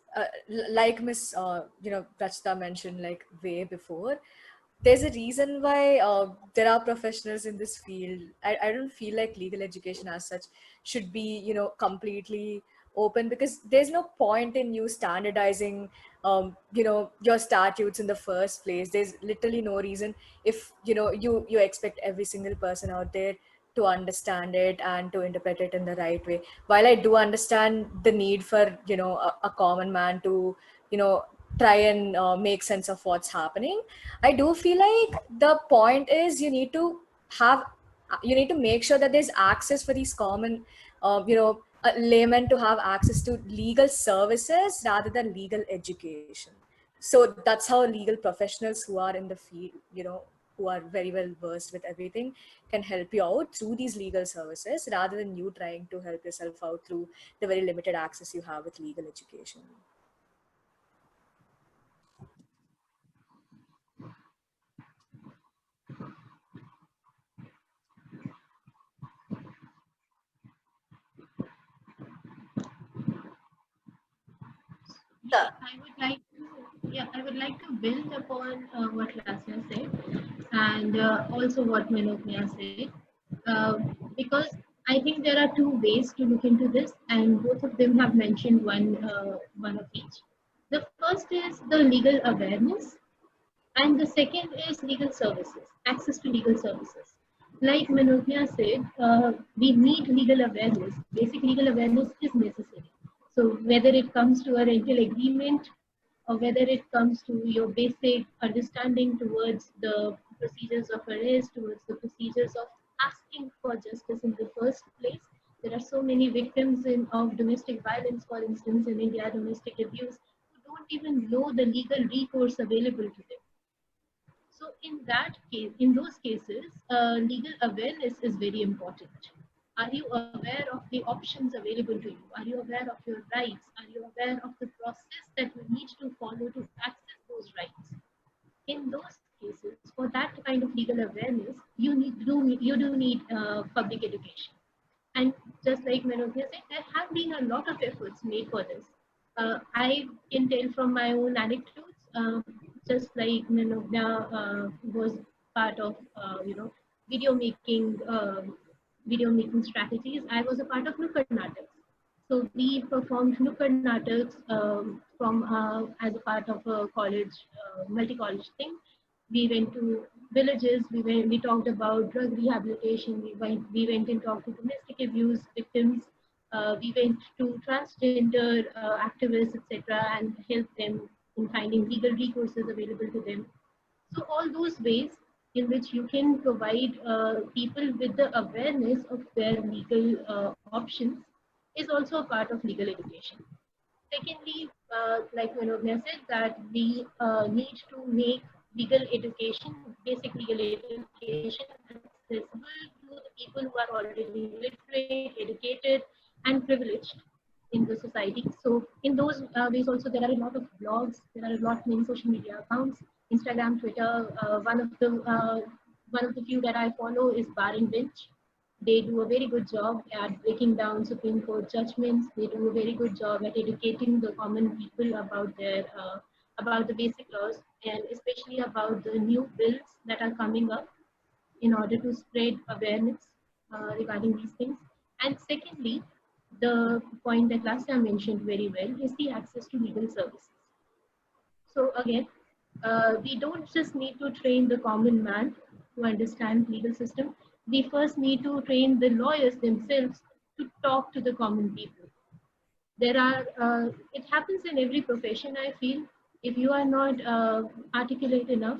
like Miss Rachita mentioned like way before, there's a reason why there are professionals in this field. I don't feel like legal education as such should be completely open, because there's no point in you standardizing your statutes in the first place. There's literally no reason if you expect every single person out there to understand it and to interpret it in the right way. While I do understand the need for a common man to try and make sense of what's happening, I do feel like the point is you need to make sure that there's access for these common laymen to have access to legal services rather than legal education. So that's how legal professionals who are in the field, who are very well versed with everything, can help you out through these legal services rather than you trying to help yourself out through the very limited access you have with legal education. I would like to build upon what Lasya said and also what Manognya said, because I think there are two ways to look into this, and both of them have mentioned one of each. The first is the legal awareness, and the second is legal services, access to legal services. Like Manognya said, we need legal awareness. Basic legal awareness is necessary. So whether it comes to a rental agreement or whether it comes to your basic understanding towards the procedures of arrest, towards the procedures of asking for justice in the first place. There are so many victims of domestic violence, for instance, in India, domestic abuse, who don't even know the legal recourse available to them. So in that case, in those cases, legal awareness is very important. Are you aware of the options available to you? Are you aware of your rights? Are you aware of the process that you need to follow to access those rights? In those cases, for that kind of legal awareness, you do need public education. And just like Manodya said, there have been a lot of efforts made for this. I can tell from my own anecdotes, just like Manodya was part of, video making, strategies. I was a part of Nukkad Nataks. So we performed Nukkad Nataks from as a part of a college, multi-college thing. We went to villages. We talked about drug rehabilitation. We went and talked to domestic abuse victims. We went to transgender activists, etc., and helped them in finding legal recourses available to them. So all those ways in which you can provide people with the awareness of their legal options is also a part of legal education. Secondly, like Manogya said, that we need to make legal education, basic legal education, accessible to the people who are already literate, educated, and privileged in the society. So in those ways also, there are a lot of blogs, there are a lot many social media accounts, Instagram, Twitter. One of the few that I follow is Bar and Bench. They do a very good job at breaking down Supreme Court judgments. They do a very good job at educating the common people about the basic laws, and especially about the new bills that are coming up in order to spread awareness regarding these things. And secondly, the point that last time mentioned very well is the access to legal services. So again, we don't just need to train the common man to understand legal system. We first need to train the lawyers themselves to talk to the common people. It happens in every profession, I feel. If you are not articulate enough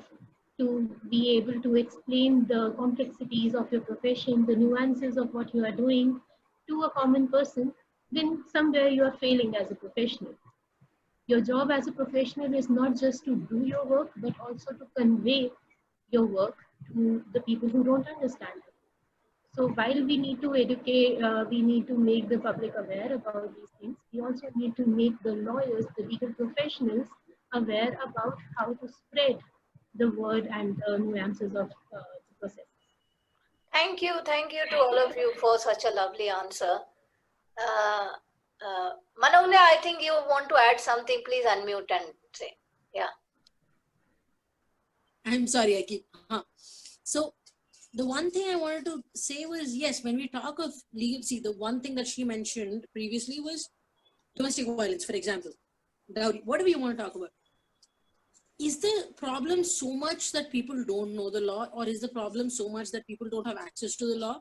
to be able to explain the complexities of your profession, the nuances of what you are doing to a common person, then somewhere you are failing as a professional. Your job as a professional is not just to do your work, but also to convey your work to the people who don't understand it. So while we need to educate, we need to make the public aware about these things. We also need to make the lawyers, the legal professionals, aware about how to spread the word and the nuances of the process. Thank you to all of you for such a lovely answer. Manogya, I think you want to add something. Please unmute and say. Yeah. I'm sorry, I keep. So the one thing I wanted to say was, yes, when we talk of legal, see, the one thing that she mentioned previously was domestic violence, for example. Dowry, whatever you want to talk about. Is the problem so much that people don't know the law, or is the problem so much that people don't have access to the law?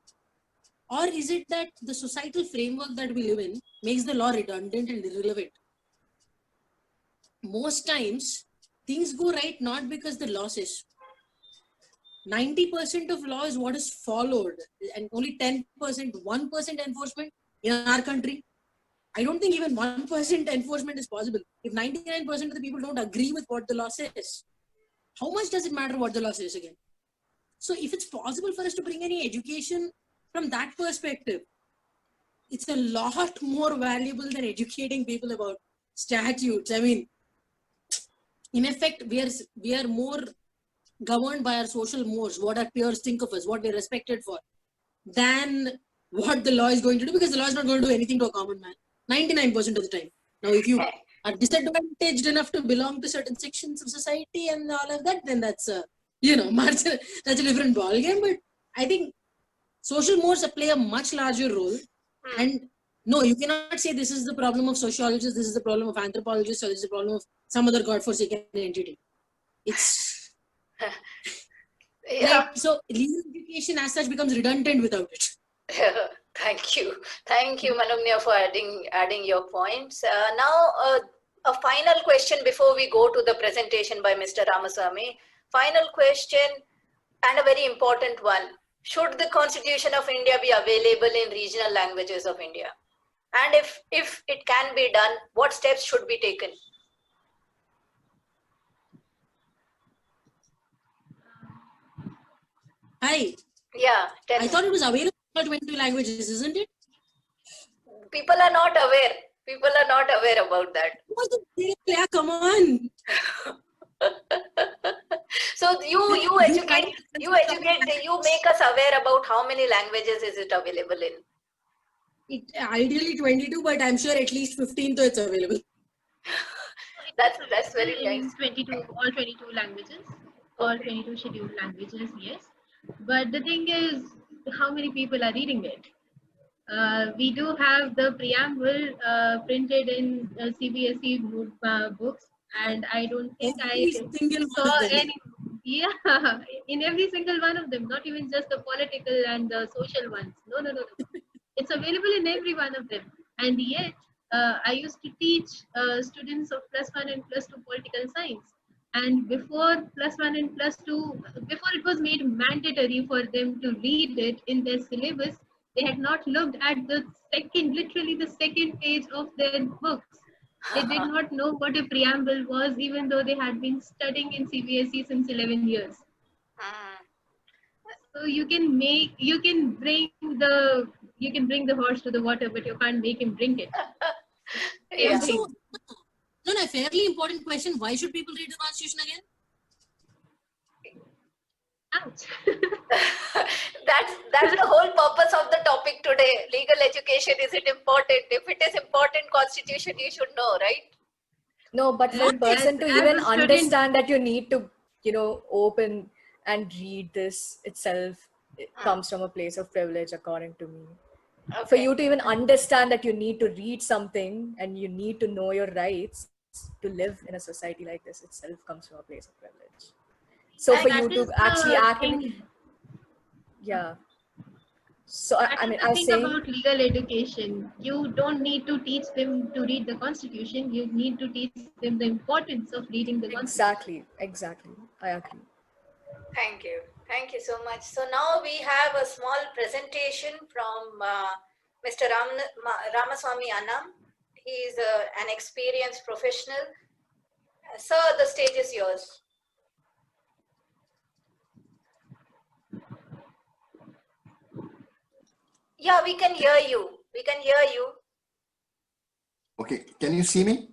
Or is it that the societal framework that we live in makes the law redundant and irrelevant? Most times, things go right not because the law says. 90% of law is what is followed, and only 10%, 1% enforcement in our country. I don't think even 1% enforcement is possible. If 99% of the people don't agree with what the law says, how much does it matter what the law says again? So if it's possible for us to bring any education from that perspective, it's a lot more valuable than educating people about statutes. I mean, in effect, we are more governed by our social mores, what our peers think of us, what we're respected for, than what the law is going to do, because the law is not going to do anything to a common man 99% of the time. Now, if you are disadvantaged enough to belong to certain sections of society and all of that, then that's a that's a different ballgame. But I think social mores play a much larger role. And no, you cannot say this is the problem of sociologists, this is the problem of anthropologists, or this is the problem of some other godforsaken entity. It's Yeah. So legal education as such becomes redundant without it. Thank you, Manogya, for adding your points. Now, a final question before we go to the presentation by Mr. Ramaswamy. Final question, and a very important one. Should the Constitution of India be available in regional languages of India? And if it can be done, what steps should be taken? Hi. Yeah. I thought it was available in 22 languages, isn't it? People are not aware. People are not aware about that. Yeah, come on. So you educate, you make us aware about how many languages is it available in. It, ideally 22, but I'm sure at least 15 though it's available. That's very in nice. 22 languages, all 22 scheduled languages, yes. But the thing is, how many people are reading it? We do have the preamble printed in CBSE books, and I don't think Every single one saw of them. any. Yeah, in every single one of them, not even just the political and the social ones. No, no, no, no. It's available in every one of them. And yet, I used to teach students of +1 and +2 political science. And before +1 and +2, before it was made mandatory for them to read it in their syllabus, they had not looked at the second, literally the second page of their books. They did not know what a preamble was, even though they had been studying in CBSE since 11 years. So you can bring the horse to the water, but you can't make him drink it. Yeah. Also, no, a fairly important question. Why should people read the Constitution again? Ouch. That's the whole purpose of the topic today. Legal education, is it important? If it is important, Constitution you should know, right? No, but for a person to as even a student- understand that you need to, open and read this itself, it comes from a place of privilege, according to me. For you to even understand that you need to read something and you need to know your rights to live in a society like this itself comes from a place of privilege. So And for that you to is the actually thing- yeah. So That I is mean, the I was thing saying, about legal education. You don't need to teach them to read the Constitution. You need to teach them the importance of reading the Constitution. exactly. I agree. Thank you so much. So now we have a small presentation from Mr. Ramaswamy Annam. He is an experienced professional. Sir, the stage is yours. Yeah, we can hear you. We can hear you. Okay, can you see me?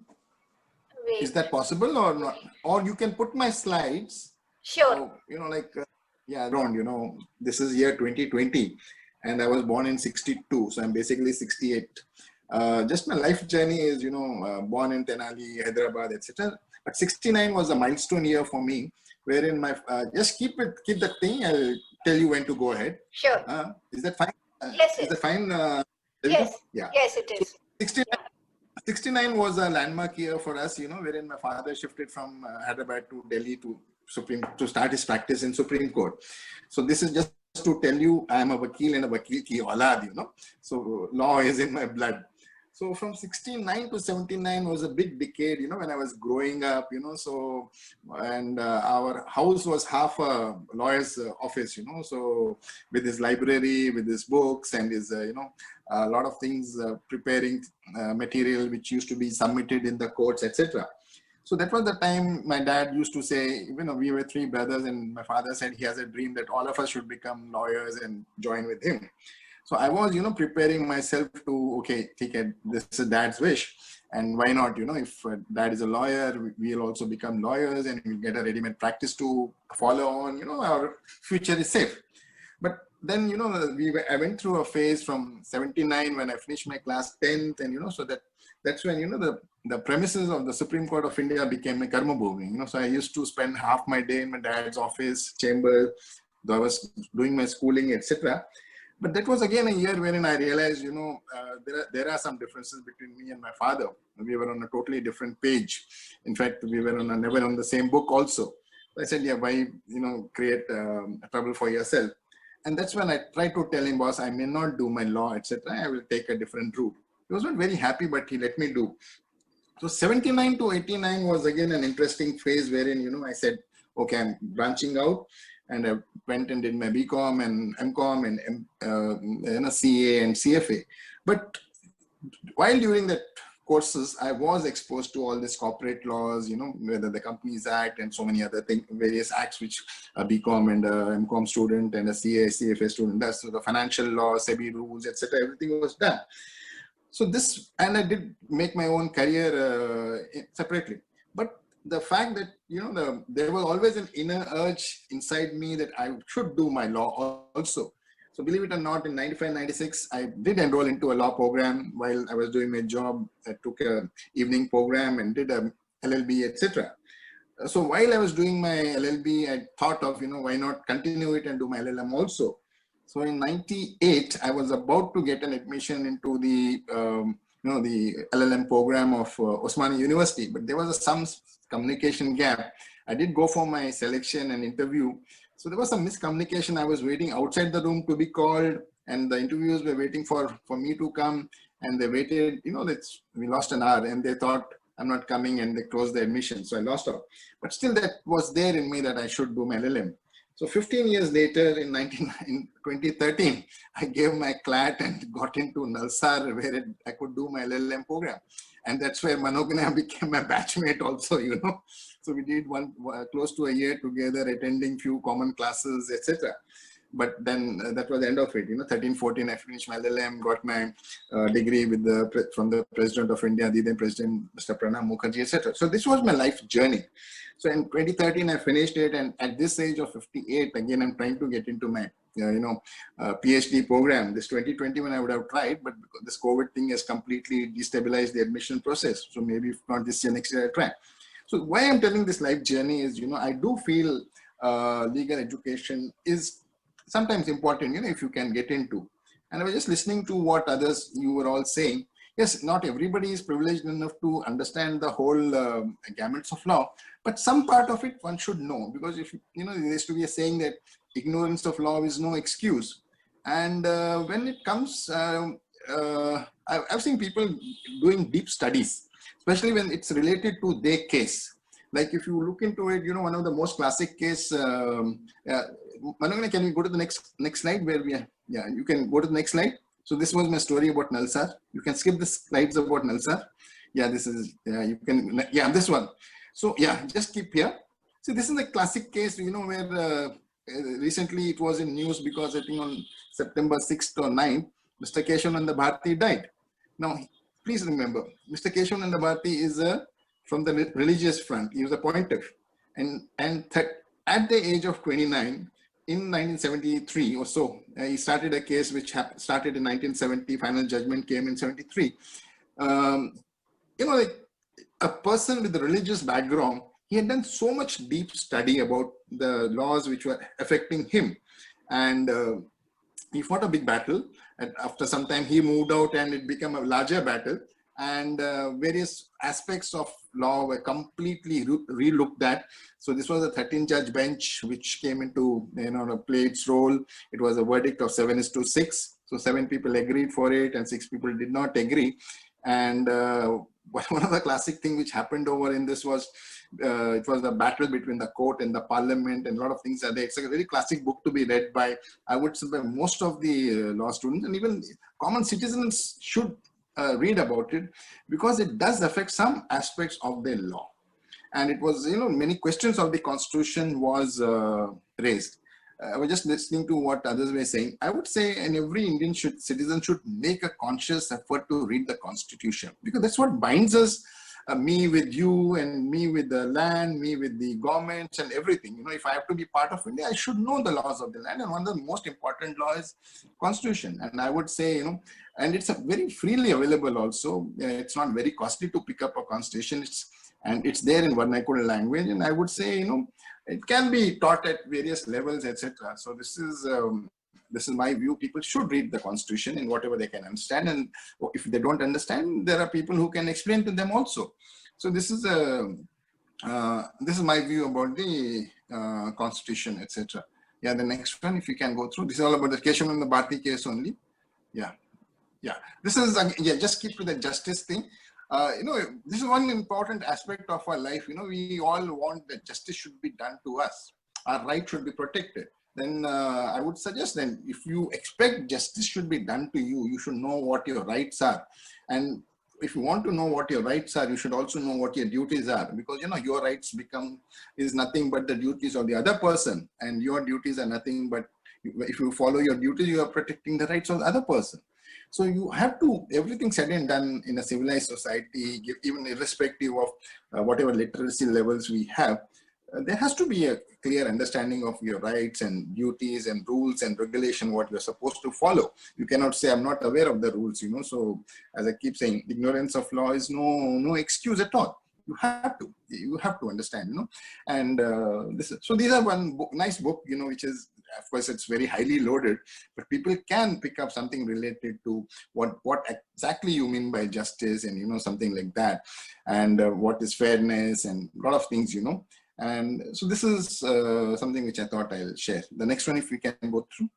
Wait. Is that possible or not? Or you can put my slides. Sure. This is year 2020 and I was born in 62. So I'm basically 68. Just my life journey is, born in Tenali, Hyderabad, etc. But 69 was a milestone year for me, wherein just keep the thing. I'll tell you when to go ahead. Sure. Is that fine? Yes. Is that fine? Yes. Yeah. Yes, it is. 69 was a landmark year for us, wherein my father shifted from Hyderabad to Delhi to start his practice in Supreme Court. So this is just to tell you, I am a vakil and a vakil ki aulad, So law is in my blood. So from 69 to 79 was a big decade, when I was growing up, and our house was half a lawyer's office, so with his library, with his books and his, a lot of things, preparing material which used to be submitted in the courts, etc. So that was the time my dad used to say, we were three brothers and my father said he has a dream that all of us should become lawyers and join with him. So I was, preparing myself to, this is dad's wish. And why not, if dad is a lawyer, we'll also become lawyers and we'll get a ready-made practice to follow on, our future is safe. But then, I went through a phase from 79 when I finished my class 10th and, so that's when, the premises of the Supreme Court of India became a karma bhumi. So I used to spend half my day in my dad's office, chamber, though I was doing my schooling, etc. But that was again a year wherein I realized, there are some differences between me and my father. We were on a totally different page. In fact, we were never on the same book also. I said, yeah, why, create trouble for yourself? And that's when I tried to tell him, boss, I may not do my law, etc. I will take a different route. He was not very happy, but he let me do. So 79 to 89 was again an interesting phase wherein, I said, okay, I'm branching out. And I went and did my BCom and MCom and CA and CFA. But while during that courses, I was exposed to all these corporate laws, whether the Companies Act and so many other things, various acts which a BCom and a MCom student and a CA, CFA student does. So the financial law, SEBI rules, etc., everything was done. So and I did make my own career separately. But the fact that, you know, there was always an inner urge inside me that I should do my law also. So believe it or not, in 95, 96, I did enroll into a law program while I was doing my job. I took a evening program and did a LLB, etc. So while I was doing my LLB, I thought of, you know, why not continue it and do my LLM also. So in 98, I was about to get an admission into the, you know, the LLM program of Osmani University, but there was some communication gap. I did go for my selection and interview. So there was some miscommunication. I was waiting outside the room to be called, and the interviewers were waiting for me to come, and they waited, you know, we lost an hour, and they thought I'm not coming, and they closed the admission. So I lost out. But still that was there in me that I should do my LLM. So 15 years later, in 2013, I gave my CLAT and got into Nalsar, where I could do my LLM program. And that's where Manogana became my batchmate also, you know. So we did close to a year together, attending few common classes, etc. But then that was the end of it. You know, 13, 14, I finished my LLM, got my degree with from the President of India, the then President, Mr. Pranab Mukherjee, etc. So this was my life journey. So in 2013, I finished it, and at this age of 58, again, I'm trying to get into my, PhD program. This 2021, I would have tried, but because this COVID thing has completely destabilized the admission process. So maybe if not this year, next year, I'll try. So why I'm telling this life journey is, you know, I do feel legal education is sometimes important, you know, if you can get into. And I was just listening to what others you were all saying. Yes, not everybody is privileged enough to understand the whole gamuts of law, but some part of it one should know, because if, you know, there used to be a saying that ignorance of law is no excuse. And when it comes, I've seen people doing deep studies, especially when it's related to their case. Like if you look into it, you know, one of the most classic case, Manogana, can we go to the next slide where we are? Yeah, you can go to the next slide. So this was my story about Nalsar. You can skip the slides about Nalsar. Yeah, this is, you can, yeah, this one. So yeah, just keep here. So this is a classic case, you know, where recently it was in news because I think on September 6th or 9th, Mr. Keshavananda Bharti died. Now, please remember, Mr. Keshavananda Bharti is from the religious front. He was a pontiff. And at the age of 29, in 1973 or so, he started a case which started in 1970, final judgment came in 73. You know, like a person with a religious background, he had done so much deep study about the laws which were affecting him. And he fought a big battle. And after some time, he moved out and it became a larger battle. And various aspects of law were completely re-looked at. So this was a 13-judge bench which came into, you know, play its role. It was a verdict of 7-6. So 7 people agreed for it and 6 people did not agree. And one of the classic things which happened over in this was, it was a battle between the court and the parliament, and a lot of things are there. It's a very classic book to be read by, I would say, by most of the law students, and even common citizens should read about it, because it does affect some aspects of the law. And it was, you know, many questions of the constitution was raised. I was just listening to what others were saying. I would say, and every Indian citizen should make a conscious effort to read the constitution, because that's what binds us, me with you and me with the land, me with the governments and everything. You know, if I have to be part of India, I should know the laws of the land. And one of the most important laws is constitution. And I would say, you know, and it's a very freely available also. It's not very costly to pick up a constitution. And it's there in vernacular language. And I would say, you know, it can be taught at various levels, etc. So this is my view. People should read the constitution in whatever they can understand. And if they don't understand, there are people who can explain to them also. So this is my view about the constitution, etc. Yeah, the next one, if you can go through. This is all about the Keshavananda Bharti case only. Yeah. Yeah, this is, yeah, just keep to the justice thing. You know, this is one important aspect of our life. You know, we all want that justice should be done to us. Our right should be protected. Then I would suggest then, if you expect justice should be done to you, you should know what your rights are. And if you want to know what your rights are, you should also know what your duties are, because, you know, your rights is nothing but the duties of the other person, and your duties are nothing but, if you follow your duties, you are protecting the rights of the other person. So you have to, everything said and done in a civilized society, even irrespective of whatever literacy levels we have, there has to be a clear understanding of your rights and duties and rules and regulation, what you're supposed to follow. You cannot say, I'm not aware of the rules, you know. So as I keep saying, ignorance of law is no excuse at all. You have to understand, you know. And so these are one book, nice book, you know, which is, of course, it's very highly loaded, but people can pick up something related to what exactly you mean by justice, and, you know, something like that, and what is fairness, and a lot of things, you know. And so this is something which I thought I'll share. The next one, if we can go through.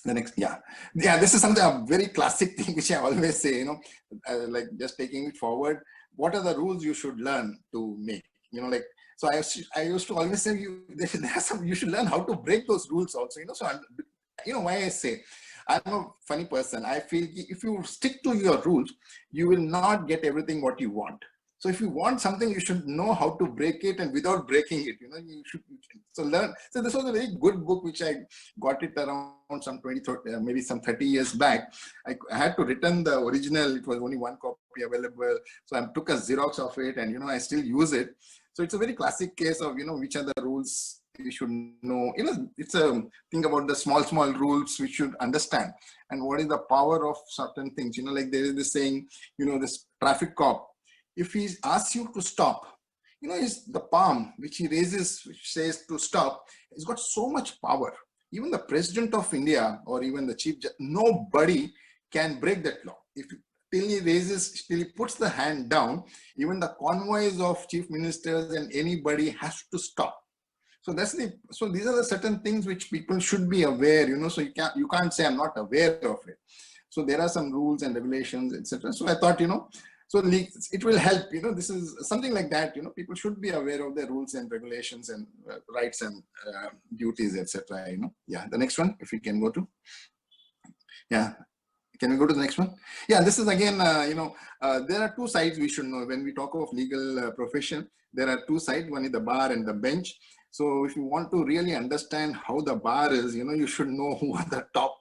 The next, yeah, this is something, a very classic thing which I always say, you know, like just taking it forward. What are the rules you should learn to make? You know, like, so I used to always say, you should learn how to break those rules also, you know. So, you know, why I say, I'm a funny person. I feel if you stick to your rules, you will not get everything what you want. So if you want something, you should know how to break it, and without breaking it, you know, you should so learn. So this was a very good book, which I got it around some 20, 30, maybe some 30 years back. I had to return the original. It was only one copy available. So I took a Xerox of it, and, you know, I still use it. So it's a very classic case of, you know, which are the rules you should know. You know, it's a thing about the small rules we should understand, and what is the power of certain things. You know, like there is this saying, you know, this traffic cop, if he asks you to stop, you know, the palm which he raises, which says to stop, has got so much power. Even the president of India, or even the chief judge, nobody can break that law. Till he puts the hand down, even the convoys of chief ministers and anybody has to stop. So so these are the certain things which people should be aware, you know. So you can't say I'm not aware of it. So there are some rules and regulations, etc. So I thought, you know, so it will help, you know. This is something like that, you know. People should be aware of the rules and regulations and rights and duties, etc. You know. Yeah, the next one, if we can go to. Yeah, can we go to the next one? Yeah, this is again, you know, there are two sides we should know when we talk of legal profession. There are two sides. One is the bar and the bench. So if you want to really understand how the bar is, you know, you should know who are the top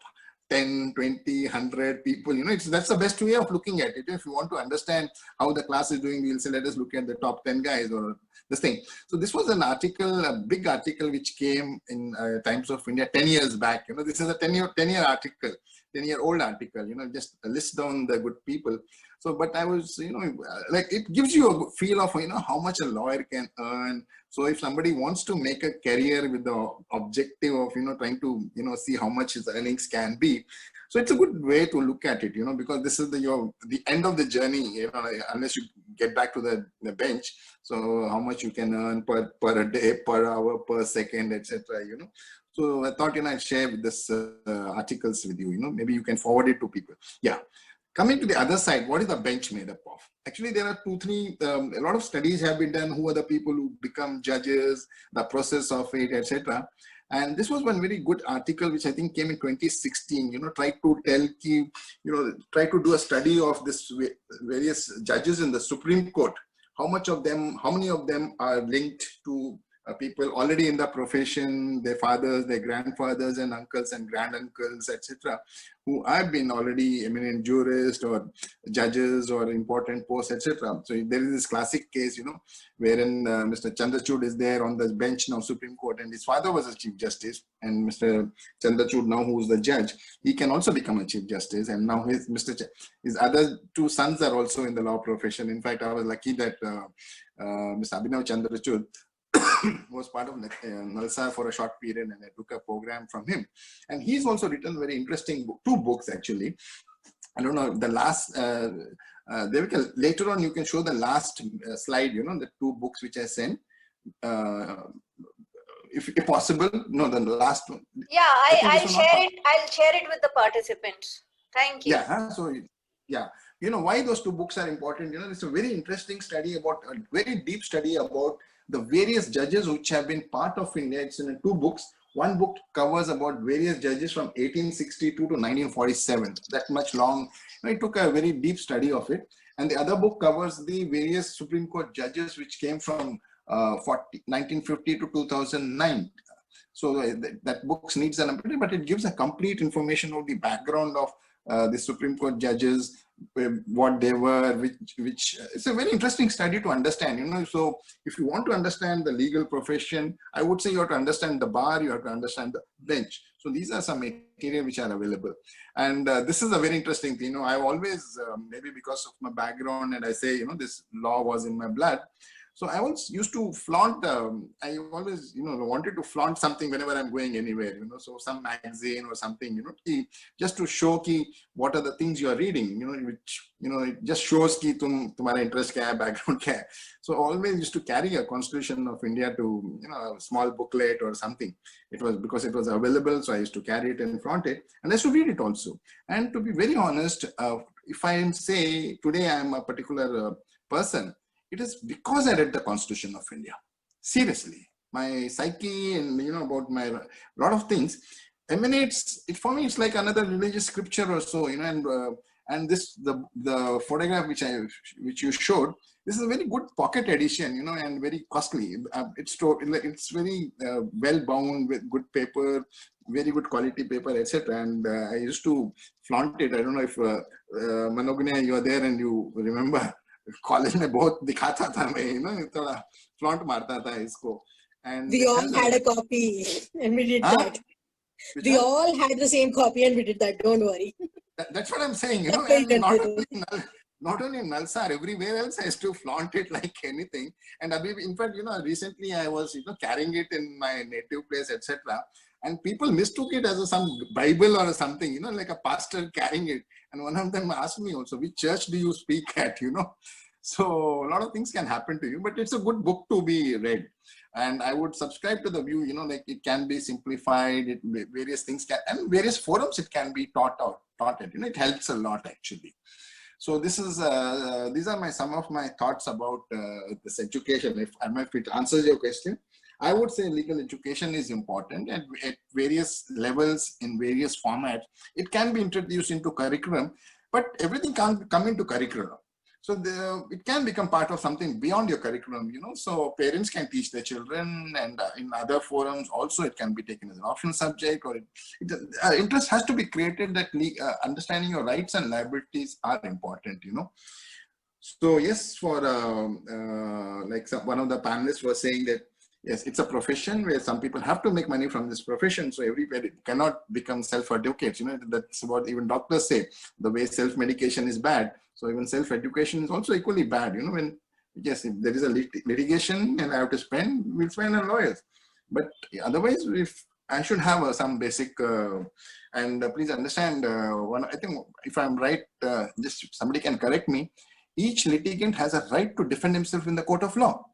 10, 20, 100 people, you know. That's the best way of looking at it. If you want to understand how the class is doing, we'll say, let us look at the top 10 guys or this thing. So this was an article, a big article, which came in Times of India 10 years back. You know, this is a 10-year article, 10-year-old article, you know, just list down the good people. So, but I was, you know, like, it gives you a feel of, you know, how much a lawyer can earn. So if somebody wants to make a career with the objective of, you know, trying to, you know, see how much his earnings can be. So it's a good way to look at it, you know, because this is the end of the journey, you know, unless you get back to the bench. So how much you can earn per a day, per hour, per second, etc. You know. So I thought, you know, I'd share this articles with you, you know, maybe you can forward it to people. Yeah. Coming to the other side, what is the bench made up of? Actually, there are a lot of studies have been done. Who are the people who become judges, the process of it, etc. And this was one very good article, which I think came in 2016, you know, try to do a study of this various judges in the Supreme Court. How many of them are linked to people already in the profession, their fathers, their grandfathers and uncles and granduncles, etc., who have been already eminent jurists or judges or important posts, etc. So there is this classic case, you know, wherein Mr. Chandrachud is there on the bench now, Supreme Court, and his father was a chief justice, and Mr. Chandrachud now, who's the judge, he can also become a chief justice, and now his other two sons are also in the law profession. In fact, I was lucky that Mr. Abhinav Chandrachud was part of NALSA for a short period, and I took a program from him. And he's also written very interesting two books, actually. I don't know, the last, Devika, later on you can show the last slide, you know, the two books which I sent. If possible, no, the last one. Yeah, I'll share it with the participants. Thank you. Yeah, so yeah, you know, why those two books are important, you know, it's a very interesting study about, a very deep study about the various judges which have been part of India. It's in two books. One book covers about various judges from 1862 to 1947. That much long. You know, it took a very deep study of it. And the other book covers the various Supreme Court judges which came from 1950 to 2009. So that book needs an update, but it gives a complete information of the background of the Supreme Court judges, what they were, which it's a very interesting study to understand, you know. So if you want to understand the legal profession, I would say you have to understand the bar, you have to understand the bench. So these are some material which are available. And this is a very interesting thing. You know, I've always, maybe because of my background, and I say, you know, this law was in my blood. So I always used to flaunt, I always, you know, wanted to flaunt something whenever I'm going anywhere, you know, so some magazine or something, you know, just to show what are the things you are reading, you know, which, you know, it just shows ki tumhara interest kya hai, background kya hai. So always used to carry a Constitution of India to, you know, a small booklet or something. It was because it was available, so I used to carry it and flaunt it, and I used to read it also. And to be very honest, if I say today I am a particular person, it is because I read the Constitution of India. Seriously, my psyche and, you know, about my lot of things emanates. It for me, it's like another religious scripture or so, you know. And this the photograph which you showed. This is a very good pocket edition, you know, and very costly. It's very well bound with good paper, very good quality paper, etc. And I used to flaunt it. I don't know if Manoganya, you are there and you remember. College में बहुत दिखाता था मैं, you know, थोड़ा flaunt मारता था इसको. And we all had a copy and we did that. We all had the same copy and we did that. Don't worry. That's what I'm saying, you know. And not only in Nalsar, everywhere else I used to flaunt it like anything. And in fact, you know, recently I was, you know, carrying it in my native place, etc. And people mistook it as some Bible or something, you know, like a pastor carrying it. And one of them asked me also, which church do you speak at, you know? So a lot of things can happen to you, but it's a good book to be read. And I would subscribe to the view, you know, like it can be simplified, various things can, and various forums it can be taught it, you know, it helps a lot actually. So this is, these are some of my thoughts about this education. If it answers your question, I would say legal education is important, and at various levels, in various formats, it can be introduced into curriculum, but everything can't come into curriculum. So it can become part of something beyond your curriculum, you know, so parents can teach their children, and in other forums also it can be taken as an optional subject, or interest has to be created that understanding your rights and liabilities are important, you know. So yes, for like one of the panelists was saying that, yes, it's a profession where some people have to make money from this profession. So everybody cannot become self-advocates. You know, that's what even doctors say. The way self-medication is bad, so even self-education is also equally bad. You know, when, yes, if there is a litigation and I have to spend, we'll spend on lawyers. But otherwise, if I should have some basic, and please understand, I think if I'm right, just somebody can correct me. Each litigant has a right to defend himself in the court of law.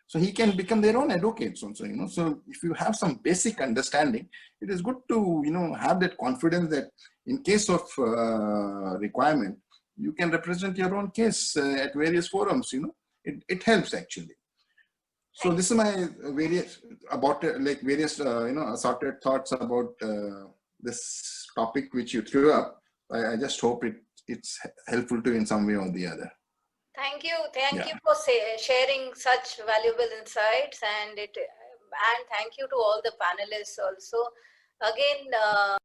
So he can become their own advocates also, you know. So if you have some basic understanding, it is good to, you know, have that confidence that in case of requirement, you can represent your own case at various forums, you know. It helps actually. So this is my various, about like various, you know, assorted thoughts about this topic which you threw up. I just hope it's helpful to you in some way or the other. Thank you for sharing such valuable insights, and thank you to all the panelists also. Again,